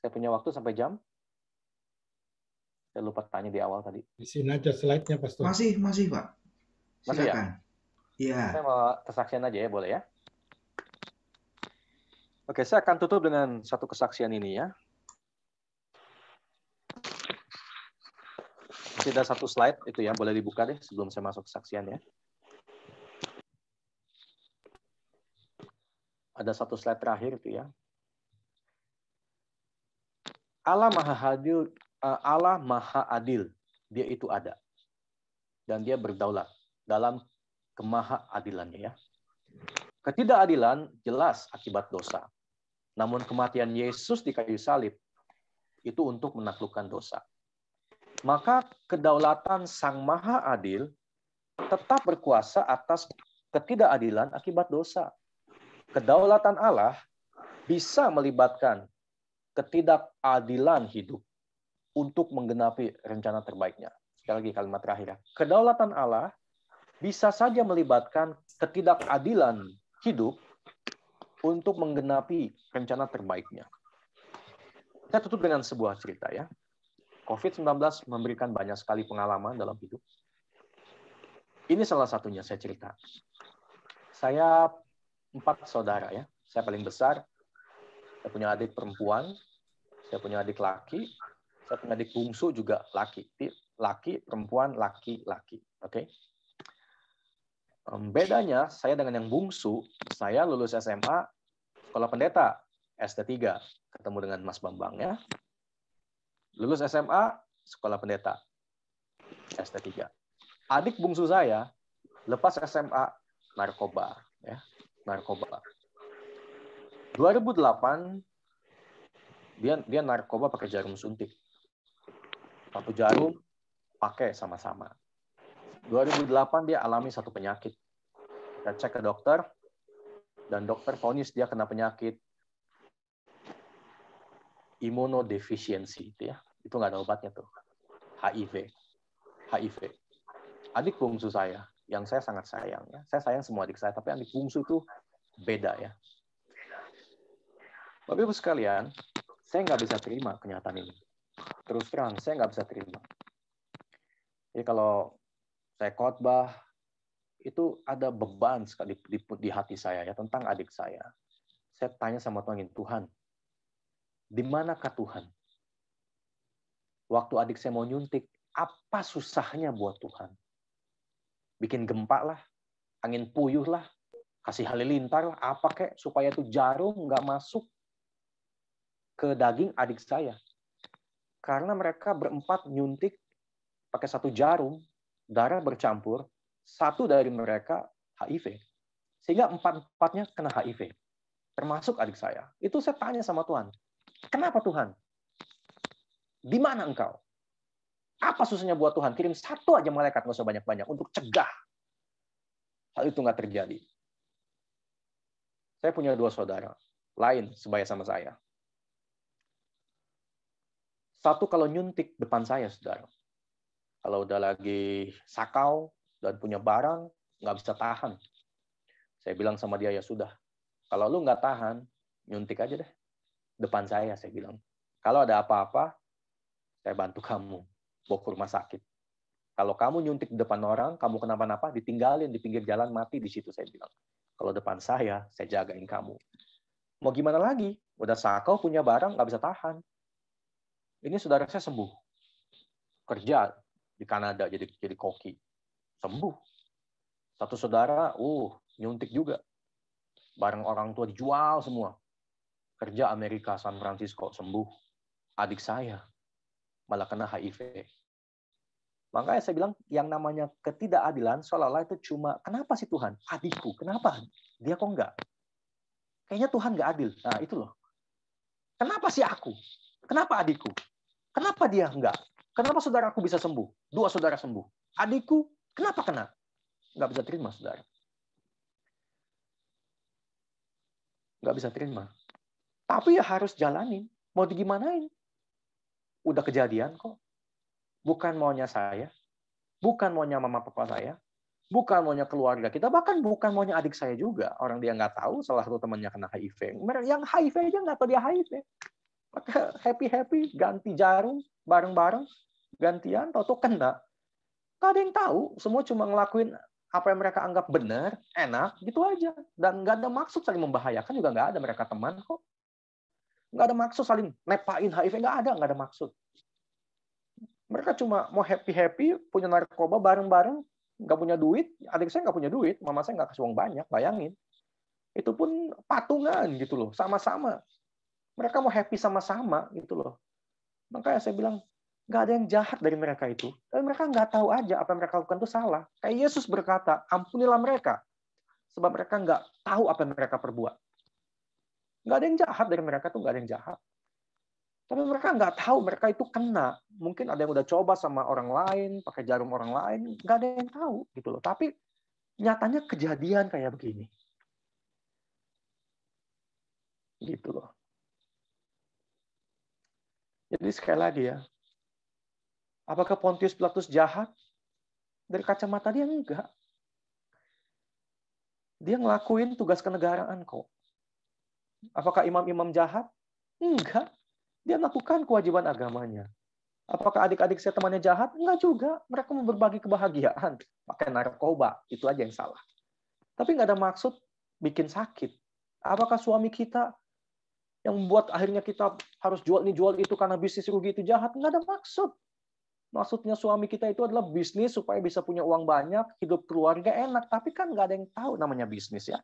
Saya punya waktu sampai jam? Saya lupa tanya di awal tadi. Di sini aja slide-nya, Pastor. Masih, Pak. Masih ya? Iya. Saya mau kesaksian aja ya, boleh ya? Oke, saya akan tutup dengan satu kesaksian ini ya. Masih ada satu slide itu ya, boleh dibuka deh sebelum saya masuk kesaksian ya. Ada satu slide terakhir itu ya. Allah Maha Adil. Dia itu ada. Dan dia berdaulat dalam kemaha-adilannya ya. Ketidakadilan jelas akibat dosa. Namun kematian Yesus di kayu salib itu untuk menaklukkan dosa. Maka kedaulatan Sang Maha Adil tetap berkuasa atas ketidakadilan akibat dosa. Kedaulatan Allah bisa melibatkan ketidakadilan hidup untuk menggenapi rencana terbaiknya. Sekali lagi kalimat terakhir. Kedaulatan Allah bisa saja melibatkan ketidakadilan hidup untuk menggenapi rencana terbaiknya. Saya tutup dengan sebuah cerita ya. COVID-19 memberikan banyak sekali pengalaman dalam hidup. Ini salah satunya saya cerita. Saya 4 saudara ya. Saya paling besar. Saya punya adik perempuan. Saya punya adik laki. Saya punya adik bungsu juga laki. Laki, perempuan, laki-laki. Oke. Bedanya, saya dengan yang bungsu, saya lulus SMA, sekolah pendeta, SD3. Ketemu dengan Mas Bambang ya. Lulus SMA, sekolah pendeta, SD3. Adik bungsu saya, lepas SMA, narkoba. Ya, narkoba. 2008, dia narkoba pakai jarum suntik. 1 jarum pakai sama-sama. 2008 dia alami satu penyakit. Kita cek ke dokter, dan dokter vonis dia kena penyakit imunodefisiensi itu ya. Itu nggak ada obatnya tuh. HIV. Adik bungsu saya, yang saya sangat sayang ya. Saya sayang semua adik saya, tapi adik bungsu itu beda ya. Bapak Ibu sekalian, saya nggak bisa terima kenyataan ini. Terus terang, saya nggak bisa terima. Jadi kalau saya khotbah, itu ada beban sekali di hati saya ya tentang adik saya. Saya tanya sama Tuhan, Tuhan, di manakah Tuhan? Waktu adik saya mau nyuntik, apa susahnya buat Tuhan? Bikin gempa lah, angin puyuh lah, kasih halilintar lah, apa kek, supaya itu jarum nggak masuk ke daging adik saya. Karena mereka berempat nyuntik pakai satu jarum, darah bercampur, satu dari mereka HIV. Sehingga empat-empatnya kena HIV. Termasuk adik saya. Itu saya tanya sama Tuhan, kenapa Tuhan? Di mana engkau? Apa susahnya buat Tuhan? Kirim satu aja malaikat, nggak usah banyak-banyak, untuk cegah hal itu nggak terjadi. Saya punya 2 saudara, lain sebaya sama saya. Satu kalau nyuntik depan saya, saudara. Kalau udah lagi sakau dan punya barang, nggak bisa tahan. Saya bilang sama dia, ya sudah. Kalau lu nggak tahan, nyuntik aja deh. Depan saya bilang. Kalau ada apa-apa, saya bantu kamu. Bawa ke rumah sakit. Kalau kamu nyuntik di depan orang, kamu kenapa-napa, ditinggalin di pinggir jalan, mati di situ, saya bilang. Kalau depan saya jagain kamu. Mau gimana lagi? Udah sakau, punya barang, nggak bisa tahan. Ini saudara saya sembuh. Kerja di Kanada jadi koki. Sembuh. Satu saudara, nyuntik juga. Barang orang tua dijual semua. Kerja Amerika, San Francisco, sembuh. Adik saya malah kena HIV. Makanya saya bilang, yang namanya ketidakadilan, seolah-olah itu cuma, kenapa sih Tuhan? Adikku, kenapa? Dia kok enggak? Kayaknya Tuhan nggak adil. Nah, itu loh. Kenapa sih aku? Kenapa adikku? Kenapa dia enggak? Kenapa saudaraku bisa sembuh? 2 saudara sembuh. Adikku, kenapa kena? Nggak bisa terima, saudara. Nggak bisa terima. Tapi ya harus jalanin. Mau digimanain? Udah kejadian kok. Bukan maunya saya. Bukan maunya mama papa saya. Bukan maunya keluarga kita. Bahkan bukan maunya adik saya juga. Orang dia nggak tahu salah satu temannya kena HIV. Yang HIV aja nggak tahu dia HIV. Maka happy-happy, ganti jarum, bareng-bareng, gantian, tau-tau kena. Nggak ada yang tahu. Semua cuma ngelakuin apa yang mereka anggap benar, enak, gitu aja. Dan nggak ada maksud saling membahayakan juga nggak ada. Mereka teman kok. Nggak ada maksud saling nepain HIV, nggak ada maksud. Mereka cuma mau happy-happy, punya narkoba bareng-bareng, nggak punya duit. Adik saya nggak punya duit, mama saya nggak kasih uang banyak, bayangin. Itu pun patungan gitu loh, sama-sama. Mereka mau happy sama-sama gitu loh. Makanya saya bilang, nggak ada yang jahat dari mereka itu. Tapi mereka nggak tahu aja apa yang mereka lakukan itu salah. Kayak Yesus berkata, ampunilah mereka. Sebab mereka nggak tahu apa yang mereka perbuat. Nggak ada yang jahat dari mereka tuh, nggak ada yang jahat. Tapi mereka nggak tahu mereka itu kena. Mungkin ada yang udah coba sama orang lain, pakai jarum orang lain, nggak ada yang tahu gitu loh. Tapi nyatanya kejadian kayak begini. Gitu loh. Jadi sekali lagi ya, apakah Pontius Pilatus jahat? Dari kacamata dia enggak. Dia ngelakuin tugas kenegaraan kok. Apakah imam-imam jahat? Enggak. Dia melakukan kewajiban agamanya. Apakah adik-adik saya temannya jahat? Enggak juga. Mereka mau berbagi kebahagiaan. Pakai narkoba. Itu aja yang salah. Tapi nggak ada maksud bikin sakit. Apakah suami kita yang membuat akhirnya kita harus jual ini, jual itu karena bisnis rugi itu jahat? Nggak ada maksud. Maksudnya suami kita itu adalah bisnis supaya bisa punya uang banyak, hidup keluarga enak. Tapi kan nggak ada yang tahu namanya bisnis ya.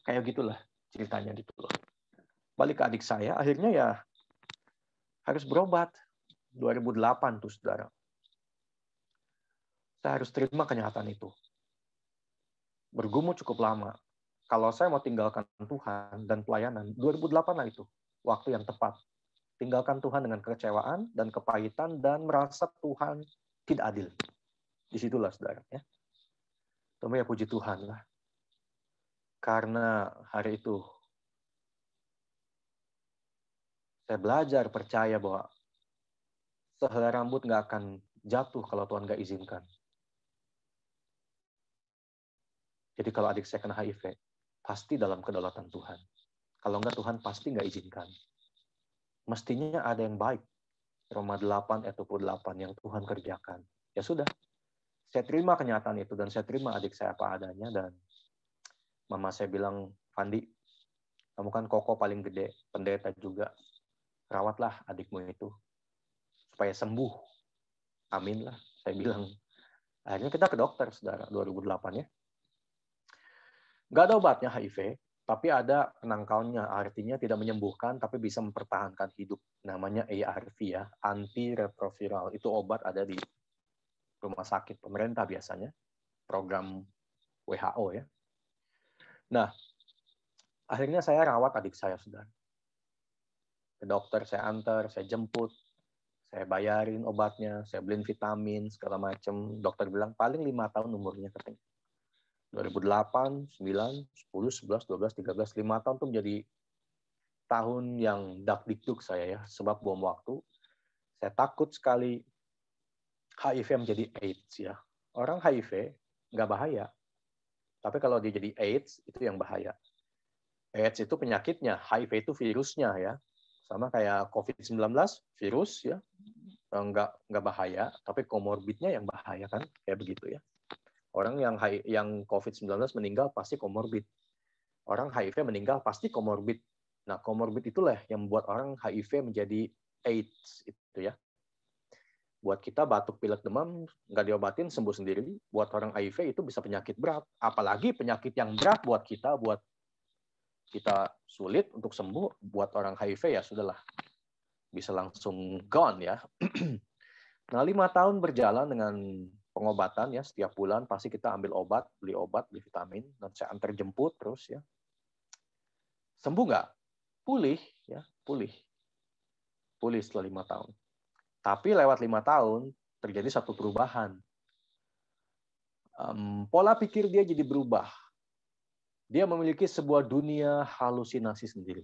Kayak gitulah ceritanya gitu loh. Balik ke adik saya, akhirnya ya harus berobat. 2008 tuh saudara. Saya harus terima kenyataan itu. Bergumul cukup lama. Kalau saya mau tinggalkan Tuhan dan pelayanan, 2008 lah itu. Waktu yang tepat. Tinggalkan Tuhan dengan kekecewaan dan kepahitan dan merasa Tuhan tidak adil. Disitulah saudara. Ya. Tapi ya puji Tuhan lah. Karena hari itu saya belajar percaya bahwa sehelai rambut nggak akan jatuh kalau Tuhan nggak izinkan. Jadi kalau adik saya kena HIV, pasti dalam kedaulatan Tuhan. Kalau nggak Tuhan pasti nggak izinkan. Mestinya ada yang baik. Roma 8 ayat 28 yang Tuhan kerjakan. Ya sudah. Saya terima kenyataan itu dan saya terima adik saya apa adanya, dan mama saya bilang, Fandi, kamu kan koko paling gede, pendeta juga, rawatlah adikmu itu supaya sembuh. Amin lah, saya bilang. Akhirnya kita ke dokter, saudara, 2008 ya. Nggak ada obatnya HIV, tapi ada penangkalnya, artinya tidak menyembuhkan, tapi bisa mempertahankan hidup. Namanya ARV ya, antiretroviral. Itu obat ada di rumah sakit pemerintah biasanya, program WHO ya. Nah, akhirnya saya rawat adik saya, saudara. Ke dokter saya antar, saya jemput, saya bayarin obatnya, saya beliin vitamin, segala macam. Dokter bilang paling 5 tahun umurnya katanya. 2008, 9, 10, 11, 12, 13, 5 tahun tuh menjadi tahun yang dak-dikduk saya ya, sebab bom waktu. Saya takut sekali HIV menjadi AIDS ya. Orang HIV nggak bahaya, tapi kalau dia jadi AIDS itu yang bahaya. AIDS itu penyakitnya, HIV itu virusnya ya. Sama kayak COVID-19, virus ya, nggak bahaya, tapi komorbidnya yang bahaya kan, kayak begitu ya. Orang yang COVID-19 meninggal pasti komorbid. Orang HIV meninggal pasti komorbid. Nah, komorbid itulah yang membuat orang HIV menjadi AIDS itu ya. Buat kita batuk, pilek, demam nggak diobatin sembuh sendiri. Buat orang HIV itu bisa penyakit berat. Apalagi penyakit yang berat buat kita sulit untuk sembuh. Buat orang HIV ya sudahlah, bisa langsung gone ya. Nah, 5 tahun berjalan dengan pengobatan ya, setiap bulan pasti kita ambil obat, beli vitamin, dan saya antar jemput terus ya. Sembuh nggak? Pulih ya, pulih setelah 5 tahun. Tapi lewat 5 tahun terjadi satu perubahan. Pola pikir dia jadi berubah. Dia memiliki sebuah dunia halusinasi sendiri.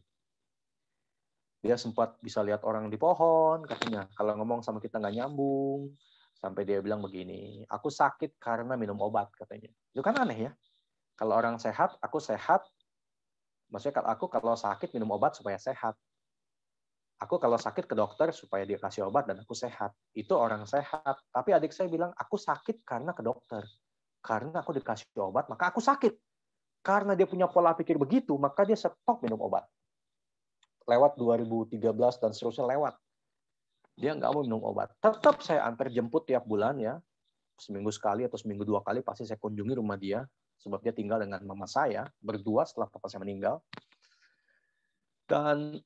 Dia sempat bisa lihat orang di pohon, katanya. Kalau ngomong sama kita nggak nyambung. Sampai dia bilang begini, aku sakit karena minum obat, katanya. Itu kan aneh ya. Kalau orang sehat, aku sehat. Maksudnya kalau sakit minum obat supaya sehat. Aku kalau sakit ke dokter supaya dia kasih obat dan aku sehat. Itu orang sehat. Tapi adik saya bilang, aku sakit karena ke dokter. Karena aku dikasih obat, maka aku sakit. Karena dia punya pola pikir begitu, maka dia stop minum obat. Lewat 2013 dan seterusnya lewat. Dia nggak mau minum obat. Tetap saya antar jemput tiap bulan ya. Seminggu sekali atau seminggu 2 kali pasti saya kunjungi rumah dia. Sebab dia tinggal dengan mama saya, berdua setelah papa saya meninggal. Dan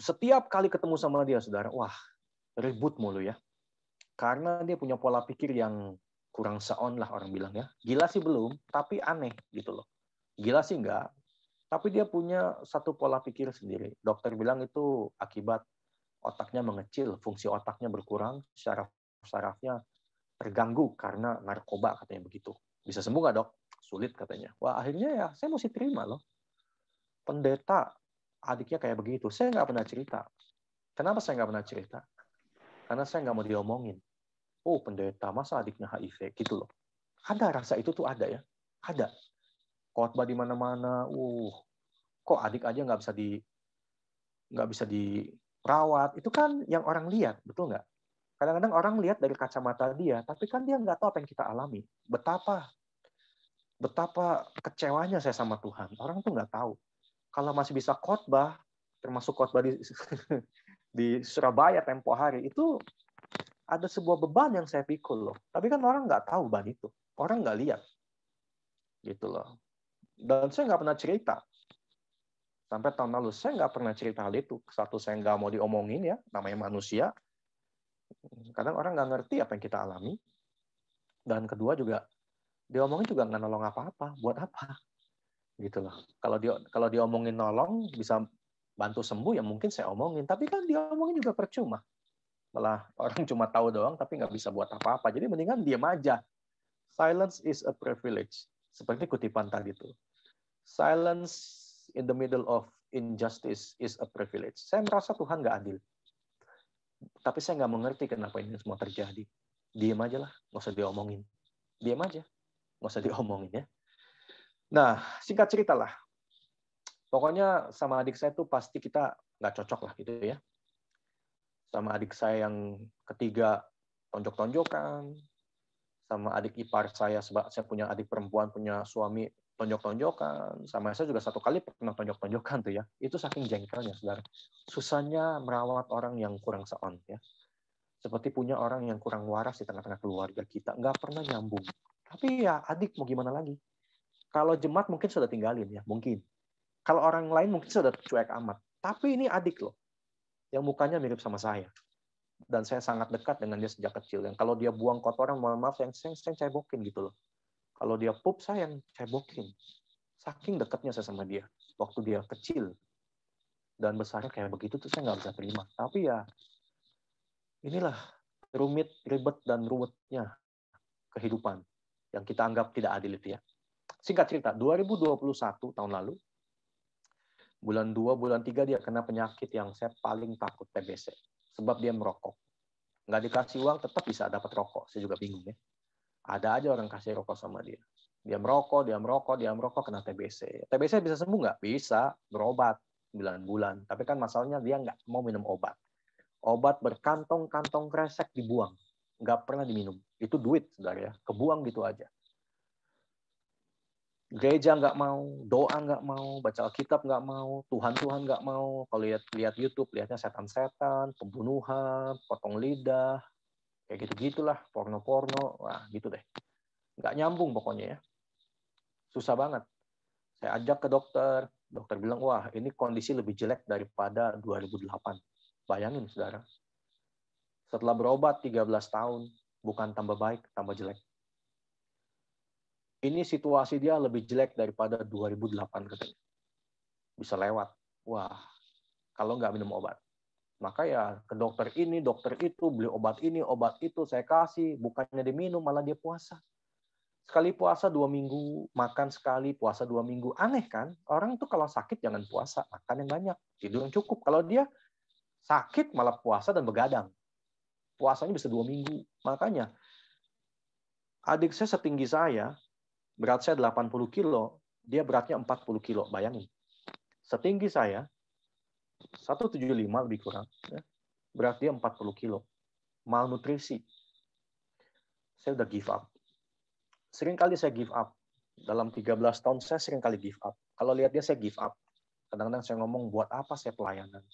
setiap kali ketemu sama dia, saudara, wah, ribut mulu ya. Karena dia punya pola pikir yang kurang seon lah orang bilang ya. Gila sih belum, tapi aneh gitu loh. Gila sih enggak, tapi dia punya satu pola pikir sendiri. Dokter bilang itu akibat otaknya mengecil, fungsi otaknya berkurang, saraf-sarafnya terganggu karena narkoba, katanya begitu. Bisa sembuh nggak, dok? Sulit katanya. Wah, akhirnya ya saya mesti terima loh. Pendeta adiknya kayak begitu. Saya nggak pernah cerita. Kenapa saya nggak pernah cerita? Karena saya nggak mau diomongin. Oh, pendeta, masa adiknya HIV? Gitu loh. Ada rasa itu tuh ada ya. Ada. Khotbah di mana-mana. Kok adik aja nggak bisa dirawat? Itu kan yang orang lihat, betul nggak? Kadang-kadang orang lihat dari kacamata dia, tapi kan dia nggak tahu apa yang kita alami. Betapa kecewanya saya sama Tuhan. Orang tuh nggak tahu. Kalau masih bisa khotbah, termasuk khotbah di Surabaya tempo hari, itu ada sebuah beban yang saya pikul loh. Tapi kan orang nggak tahu beban itu. Orang nggak lihat. Gitu loh. Dan saya nggak pernah cerita. Sampai tahun lalu, saya nggak pernah cerita hal itu. Satu, saya nggak mau diomongin ya, namanya manusia. Kadang orang nggak ngerti apa yang kita alami. Dan kedua juga, diomongin juga nggak nolong apa-apa. Buat apa? Gitu loh. Kalau diomongin nolong, bisa bantu sembuh, ya mungkin saya omongin. Tapi kan diomongin juga percuma. Malah orang cuma tahu doang, tapi nggak bisa buat apa-apa. Jadi mendingan diam aja. Silence is a privilege. Seperti kutipan tadi itu. Silence in the middle of injustice is a privilege. Saya merasa Tuhan nggak adil. Tapi saya nggak mengerti kenapa ini semua terjadi. Diam aja lah, nggak usah diomongin. Diam aja, nggak usah diomongin ya. Nah, singkat cerita lah. Pokoknya sama adik saya tuh pasti kita nggak cocok lah gitu ya. Sama adik saya yang ketiga tonjok-tonjokan, sama adik ipar saya, sebab saya punya adik perempuan, punya suami tonjok-tonjokan, sama saya juga satu kali pernah tonjok-tonjokan tuh ya. Itu saking jengkelnya, saudara. Susahnya merawat orang yang kurang seon ya. Seperti punya orang yang kurang waras di tengah-tengah keluarga kita, nggak pernah nyambung. Tapi ya adik mau gimana lagi? Kalau jemaat mungkin sudah tinggalin ya, mungkin. Kalau orang lain mungkin sudah cuek amat. Tapi ini adik loh, yang mukanya mirip sama saya. Dan saya sangat dekat dengan dia sejak kecil. Yang kalau dia buang kotoran, mohon maaf, yang saya cebokin gitu loh. Kalau dia pup, saya yang cebokin. Saking dekatnya saya sama dia. Waktu dia kecil. Dan besarnya kayak begitu tuh saya nggak bisa terima. Tapi ya, inilah rumit, ribet, dan ruwetnya kehidupan. Yang kita anggap tidak adil itu ya. Singkat cerita, 2021 tahun lalu, bulan 2, bulan 3 dia kena penyakit yang saya paling takut, TBC. Sebab dia merokok. Nggak dikasih uang, tetap bisa dapat rokok. Saya juga bingung ya. Ada aja orang kasih rokok sama dia. Dia merokok, kena TBC. TBC bisa sembuh nggak? Bisa, berobat 9 bulan. Tapi kan masalahnya dia nggak mau minum obat. Obat berkantong-kantong kresek dibuang. Nggak pernah diminum. Itu duit, saudara ya. Kebuang gitu aja. Gereja nggak mau, doa nggak mau, baca Alkitab nggak mau, Tuhan nggak mau. Kalau lihat YouTube, lihatnya setan-setan, pembunuhan, potong lidah, kayak gitu-gitulah, porno-porno, wah gitu deh. Nggak nyambung pokoknya ya. Susah banget. Saya ajak ke dokter, dokter bilang, wah ini kondisi lebih jelek daripada 2008. Bayangin saudara. Setelah berobat 13 tahun, bukan tambah baik, tambah jelek. Ini situasi dia lebih jelek daripada 2008 katanya. Bisa lewat. Wah, kalau nggak minum obat. Maka ya ke dokter ini, dokter itu, beli obat ini, obat itu, saya kasih. Bukannya diminum, malah dia puasa. Sekali puasa 2 minggu, makan sekali, puasa 2 minggu. Aneh kan? Orang tuh kalau sakit jangan puasa, makan yang banyak. Tidur yang cukup. Kalau dia sakit malah puasa dan begadang. Puasanya bisa 2 minggu. Makanya, adik saya setinggi saya, berat saya 80 kilo, dia beratnya 40 kilo. Bayangin. Setinggi saya, 175 lebih kurang. Ya. Berat dia 40 kilo. Malnutrisi. Saya udah give up. Sering kali saya give up. Dalam 13 tahun saya sering kali give up. Kalau lihat dia saya give up. Kadang-kadang saya ngomong, buat apa saya pelayanan?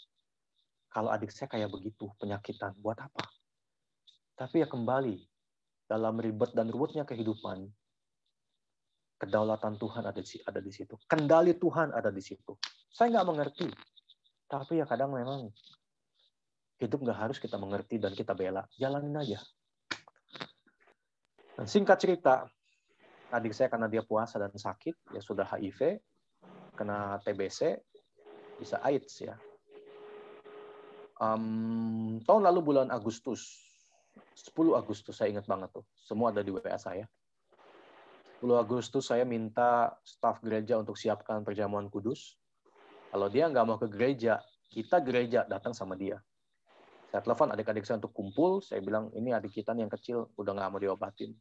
Kalau adik saya kayak begitu, penyakitan, buat apa? Tapi ya kembali, dalam ribet dan ruwetnya kehidupan, kedaulatan Tuhan ada di situ. Kendali Tuhan ada di situ. Saya nggak mengerti. Tapi ya kadang memang hidup nggak harus kita mengerti dan kita bela. Jalanin aja. Dan singkat cerita, adik saya karena dia puasa dan sakit, dia sudah HIV, kena TBC, bisa AIDS ya. Tahun lalu bulan Agustus, 10 Agustus saya ingat banget tuh, semua ada di WA saya. 10 Agustus saya minta staf gereja untuk siapkan perjamuan kudus. Kalau dia nggak mau ke gereja, kita gereja datang sama dia. Saya telepon adik-adik saya untuk kumpul, saya bilang, ini adik kita yang kecil, udah nggak mau diobatin.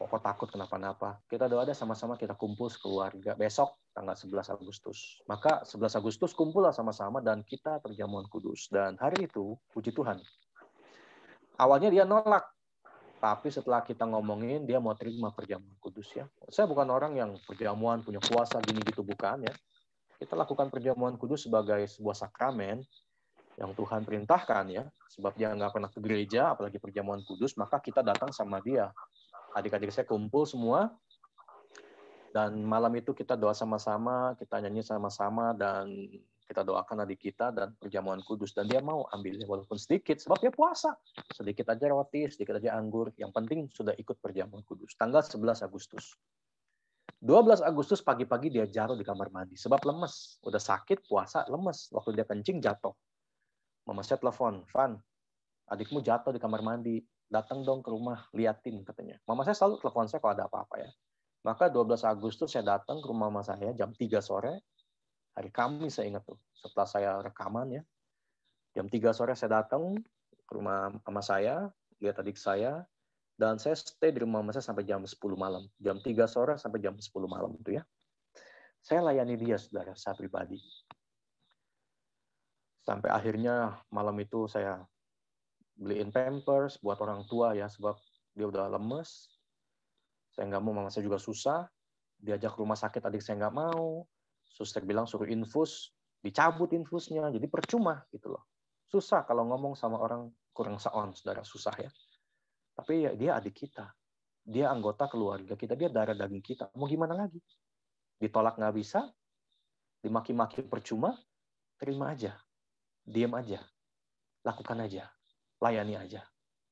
Pokok takut kenapa-napa. Kita doa ada sama-sama, kita kumpul sekeluarga. Besok, tanggal 11 Agustus. Maka 11 Agustus kumpullah sama-sama dan kita perjamuan kudus. Dan hari itu, puji Tuhan, awalnya dia nolak. Tapi setelah kita ngomongin, dia mau terima perjamuan kudus ya. Saya bukan orang yang perjamuan, punya puasa, gini-gitu, bukan ya. Kita lakukan perjamuan kudus sebagai sebuah sakramen yang Tuhan perintahkan ya. Sebab dia nggak pernah ke gereja, apalagi perjamuan kudus, maka kita datang sama dia. Adik-adik saya kumpul semua, dan malam itu kita doa sama-sama, kita nyanyi sama-sama, dan kita doakan adik kita dan perjamuan kudus. Dan dia mau ambilnya walaupun sedikit, sebab dia puasa. Sedikit aja roti, sedikit aja anggur. Yang penting sudah ikut perjamuan kudus. Tanggal 11 Agustus. 12 Agustus pagi-pagi dia jatuh di kamar mandi. Sebab lemes. Udah sakit, puasa, lemes. Waktu dia kencing, jatuh. Mama saya telepon, Van, adikmu jatuh di kamar mandi. Datang dong ke rumah, liatin katanya. Mama saya selalu telepon saya kalau ada apa-apa ya. Maka 12 Agustus saya datang ke rumah mama saya jam 3 sore. Hari Kamis saya ingat tuh. Setelah saya rekaman ya. Jam 3 sore saya datang ke rumah mama saya, lihat adik saya, dan saya stay di rumah mama saya sampai jam 10 malam. Jam 3 sore sampai jam 10 malam itu ya. Saya layani dia, saudara, saya pribadi. Sampai akhirnya malam itu saya beliin Pampers buat orang tua ya, sebab dia udah lemes. Saya nggak mau, mama saya juga susah. Diajak ke rumah sakit, adik saya nggak mau. Suster bilang suruh infus, dicabut infusnya. Jadi percuma gitu loh. Susah kalau ngomong sama orang kurang seon, saudara, susah ya. Tapi ya, dia adik kita. Dia anggota keluarga kita, dia darah daging kita. Mau gimana lagi? Ditolak nggak bisa, dimaki-maki percuma, terima aja. Diam aja. Lakukan aja. Layani aja.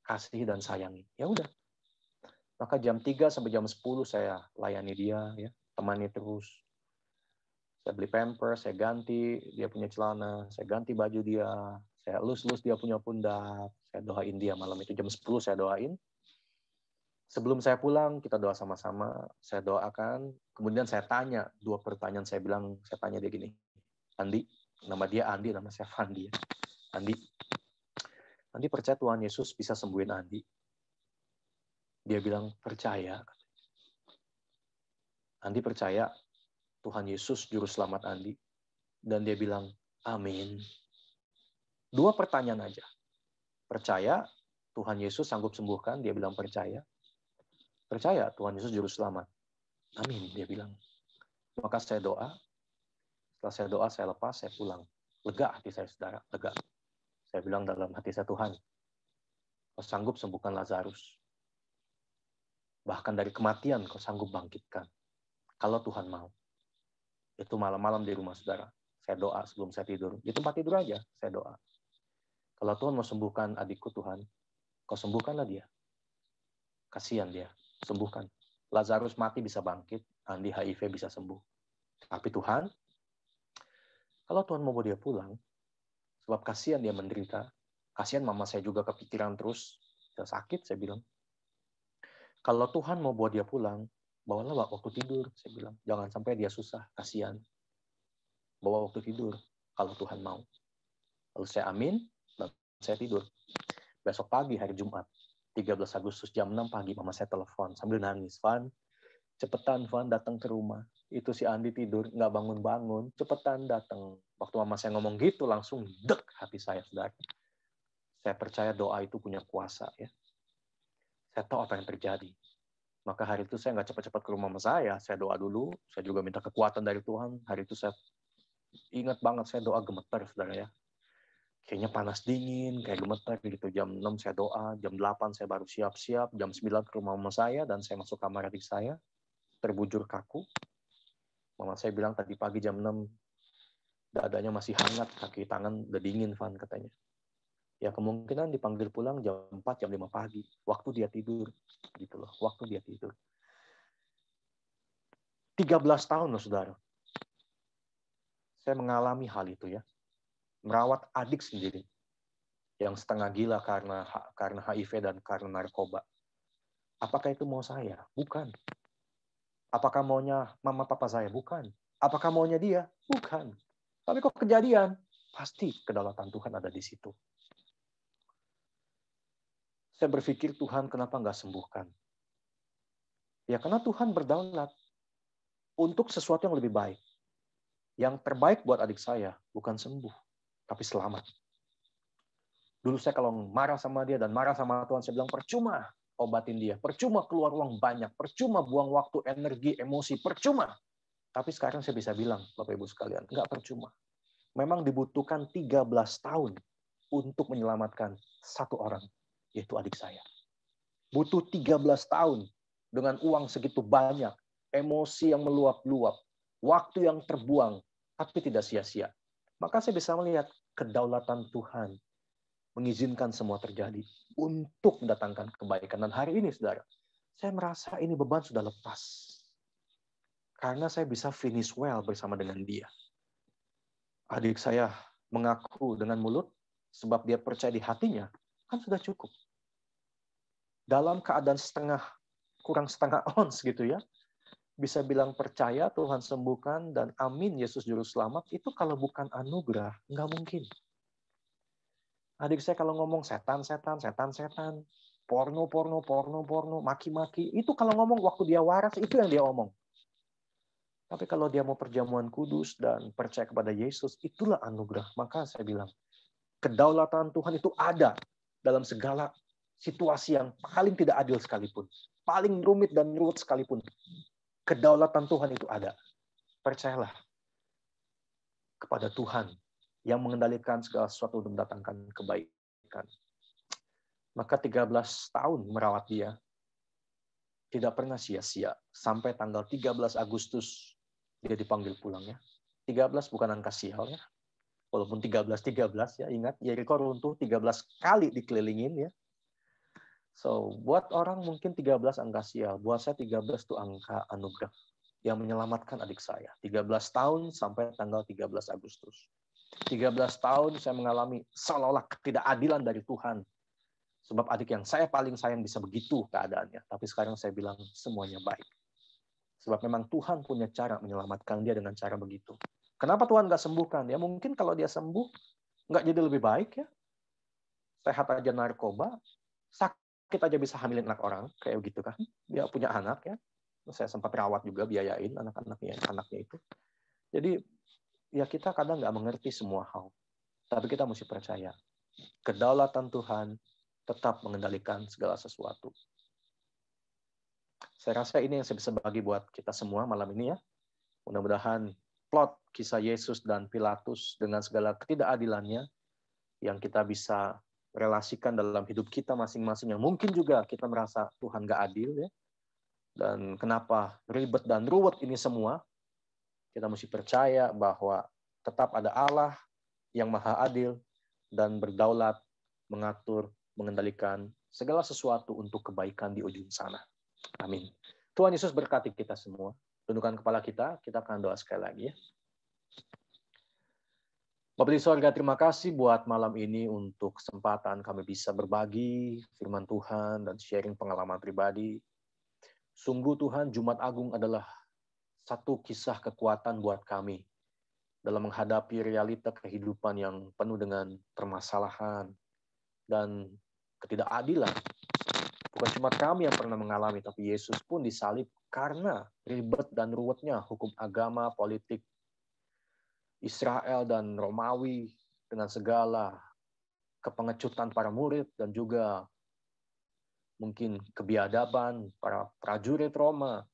Kasih dan sayangi. Ya udah. Maka jam 3 sampai jam 10 saya layani dia, ya, temani terus. Saya beli pampers, saya ganti dia punya celana, saya ganti baju dia, saya elus-elus dia punya pundak, saya doain dia malam itu jam 10 saya doain. Sebelum saya pulang, kita doa sama-sama, saya doakan, kemudian saya tanya, 2 pertanyaan saya bilang, saya tanya dia gini, Andi, nama dia Andi, nama saya Fandi. Andi percaya Tuhan Yesus bisa sembuhin Andi? Dia bilang, percaya. Andi percaya Tuhan Yesus juru selamat Andi. Dan dia bilang, amin. 2 pertanyaan aja. Percaya Tuhan Yesus sanggup sembuhkan? Dia bilang percaya. Percaya Tuhan Yesus juru selamat? Amin, dia bilang. Maka saya doa. Setelah saya doa, saya lepas, saya pulang. Lega hati saya, saudara. Lega. Saya bilang dalam hati saya, Tuhan, Kau sanggup sembuhkan Lazarus. Bahkan dari kematian Kau sanggup bangkitkan. Kalau Tuhan mau. Itu malam-malam di rumah saudara. Saya doa sebelum saya tidur. Di tempat tidur aja, saya doa. Kalau Tuhan mau sembuhkan adikku, Tuhan, Kau sembuhkanlah dia. Kasihan dia, sembuhkan. Lazarus mati bisa bangkit, Andi HIV bisa sembuh. Tapi Tuhan, kalau Tuhan mau dia pulang, sebab kasihan dia menderita, kasihan mama saya juga kepikiran terus, dia sakit, saya bilang. Kalau Tuhan mau bawa dia pulang, bawalah waktu tidur, saya bilang. Jangan sampai dia susah, kasihan. Bawa waktu tidur, kalau Tuhan mau. Lalu saya amin, dan saya tidur. Besok pagi, hari Jumat, 13 Agustus jam 6 pagi, mama saya telepon sambil nangis. Van, cepetan Van datang ke rumah. Itu si Andi tidur, nggak bangun-bangun. Cepetan datang. Waktu mama saya ngomong gitu, langsung dek hati saya, saudara. Saya percaya doa itu punya kuasa. Ya. Saya tahu apa yang terjadi. Maka hari itu saya nggak cepat-cepat ke rumah mama saya doa dulu. Saya juga minta kekuatan dari Tuhan. Hari itu saya ingat banget, saya doa gemeter, saudara ya. Kayaknya panas dingin, kayak gemeter gitu. Jam 6 saya doa, jam 8 saya baru siap-siap, jam 9 ke rumah mama saya, dan saya masuk kamar adik saya, terbujur kaku. Mama saya bilang tadi pagi jam 6, dadanya masih hangat, kaki tangan udah dingin, Van, katanya. Ya kemungkinan dipanggil pulang jam 4, jam 5 pagi. Waktu dia tidur. Gitu loh, waktu dia tidur. 13 tahun loh, saudara. Saya mengalami hal itu ya. Merawat adik sendiri. Yang setengah gila karena HIV dan karena narkoba. Apakah itu mau saya? Bukan. Apakah maunya mama papa saya? Bukan. Apakah maunya dia? Bukan. Tapi kok kejadian? Pasti kedaulatan Tuhan ada di situ. Saya berpikir, Tuhan kenapa nggak sembuhkan? Ya karena Tuhan berdaulat untuk sesuatu yang lebih baik. Yang terbaik buat adik saya bukan sembuh, tapi selamat. Dulu saya kalau marah sama dia dan marah sama Tuhan, saya bilang percuma obatin dia, percuma keluar uang banyak, percuma buang waktu, energi, emosi, percuma. Tapi sekarang saya bisa bilang, Bapak Ibu sekalian, nggak percuma. Memang dibutuhkan 13 tahun untuk menyelamatkan satu orang, yaitu adik saya. Butuh 13 tahun dengan uang segitu banyak, emosi yang meluap-luap, waktu yang terbuang, tapi tidak sia-sia. Maka saya bisa melihat kedaulatan Tuhan mengizinkan semua terjadi untuk mendatangkan kebaikan. Dan hari ini, saudara, saya merasa ini beban sudah lepas. Karena saya bisa finish well bersama dengan dia. Adik saya mengaku dengan mulut, sebab dia percaya di hatinya, kan sudah cukup. Dalam keadaan kurang setengah ons gitu ya, bisa bilang percaya Tuhan sembuhkan dan amin Yesus juru selamat, itu kalau bukan anugerah, nggak mungkin. Adik saya kalau ngomong setan, porno, maki-maki, itu kalau ngomong waktu dia waras, itu yang dia omong. Tapi kalau dia mau perjamuan kudus dan percaya kepada Yesus, itulah anugerah. Maka saya bilang, kedaulatan Tuhan itu ada dalam segala situasi yang paling tidak adil sekalipun, paling rumit dan ruwet sekalipun, kedaulatan Tuhan itu ada. Percayalah kepada Tuhan yang mengendalikan segala sesuatu untuk mendatangkan kebaikan. Maka 13 tahun merawat dia, tidak pernah sia-sia. Sampai tanggal 13 Agustus, dia dipanggil pulang ya. 13 bukan angka sial ya. Walaupun 13 ya, ingat Yeriko runtuh 13 kali dikelilingin ya. So, buat orang mungkin 13 angka sial. Buat saya 13 itu angka anugerah yang menyelamatkan adik saya. 13 tahun sampai tanggal 13 Agustus. 13 tahun saya mengalami seolah-olah ketidakadilan dari Tuhan. Sebab adik yang saya paling sayang bisa begitu keadaannya. Tapi sekarang saya bilang semuanya baik. Sebab memang Tuhan punya cara menyelamatkan dia dengan cara begitu. Kenapa Tuhan nggak sembuhkan? Ya mungkin kalau dia sembuh, nggak jadi lebih baik ya. Sehat aja narkoba, sakit aja bisa hamilin anak orang, kayak gitu kan. Dia punya anak ya. Saya sempat rawat juga, biayain anaknya itu. Jadi ya kita kadang nggak mengerti semua hal. Tapi kita mesti percaya. Kedaulatan Tuhan tetap mengendalikan segala sesuatu. Saya rasa ini yang saya bisa bagi buat kita semua malam ini ya. Mudah-mudahan plot kisah Yesus dan Pilatus dengan segala ketidakadilannya yang kita bisa relasikan dalam hidup kita masing-masing. Yang mungkin juga kita merasa Tuhan nggak adil ya. Dan kenapa ribet dan ruwet ini semua. Kita mesti percaya bahwa tetap ada Allah yang maha adil dan berdaulat mengatur, mengendalikan segala sesuatu untuk kebaikan di ujung sana. Amin. Tuhan Yesus berkati kita semua. Tundukkan kepala kita akan doa sekali lagi ya. Bapa di sorga, terima kasih buat malam ini untuk kesempatan kami bisa berbagi firman Tuhan dan sharing pengalaman pribadi. Sungguh Tuhan, Jumat Agung adalah satu kisah kekuatan buat kami dalam menghadapi realita kehidupan yang penuh dengan permasalahan dan ketidakadilan. Bukan cuma kami yang pernah mengalami, tapi Yesus pun disalib karena ribet dan ruwetnya hukum agama, politik, Israel dan Romawi dengan segala kepengecutan para murid dan juga mungkin kebiadaban para prajurit Roma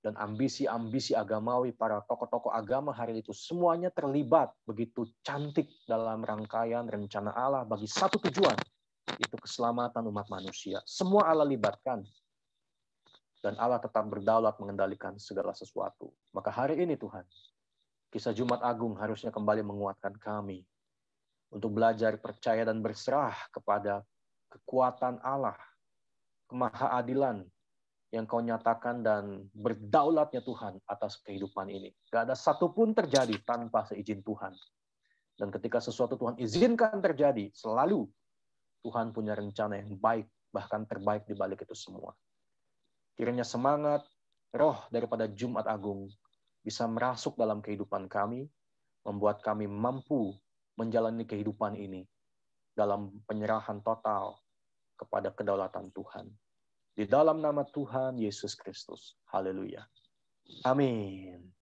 dan ambisi-ambisi agamawi para tokoh-tokoh agama hari itu semuanya terlibat begitu cantik dalam rangkaian rencana Allah bagi satu tujuan, itu keselamatan umat manusia. Semua Allah libatkan. Dan Allah tetap berdaulat mengendalikan segala sesuatu. Maka hari ini Tuhan, kisah Jumat Agung harusnya kembali menguatkan kami untuk belajar percaya dan berserah kepada kekuatan Allah, kemahaadilan yang Kau nyatakan dan berdaulatnya Tuhan atas kehidupan ini. Gak ada satupun terjadi tanpa seizin Tuhan. Dan ketika sesuatu Tuhan izinkan terjadi, selalu Tuhan punya rencana yang baik, bahkan terbaik di balik itu semua. Kiranya semangat, roh daripada Jumat Agung bisa merasuk dalam kehidupan kami, membuat kami mampu menjalani kehidupan ini dalam penyerahan total kepada kedaulatan Tuhan. Di dalam nama Tuhan Yesus Kristus. Haleluya. Amin.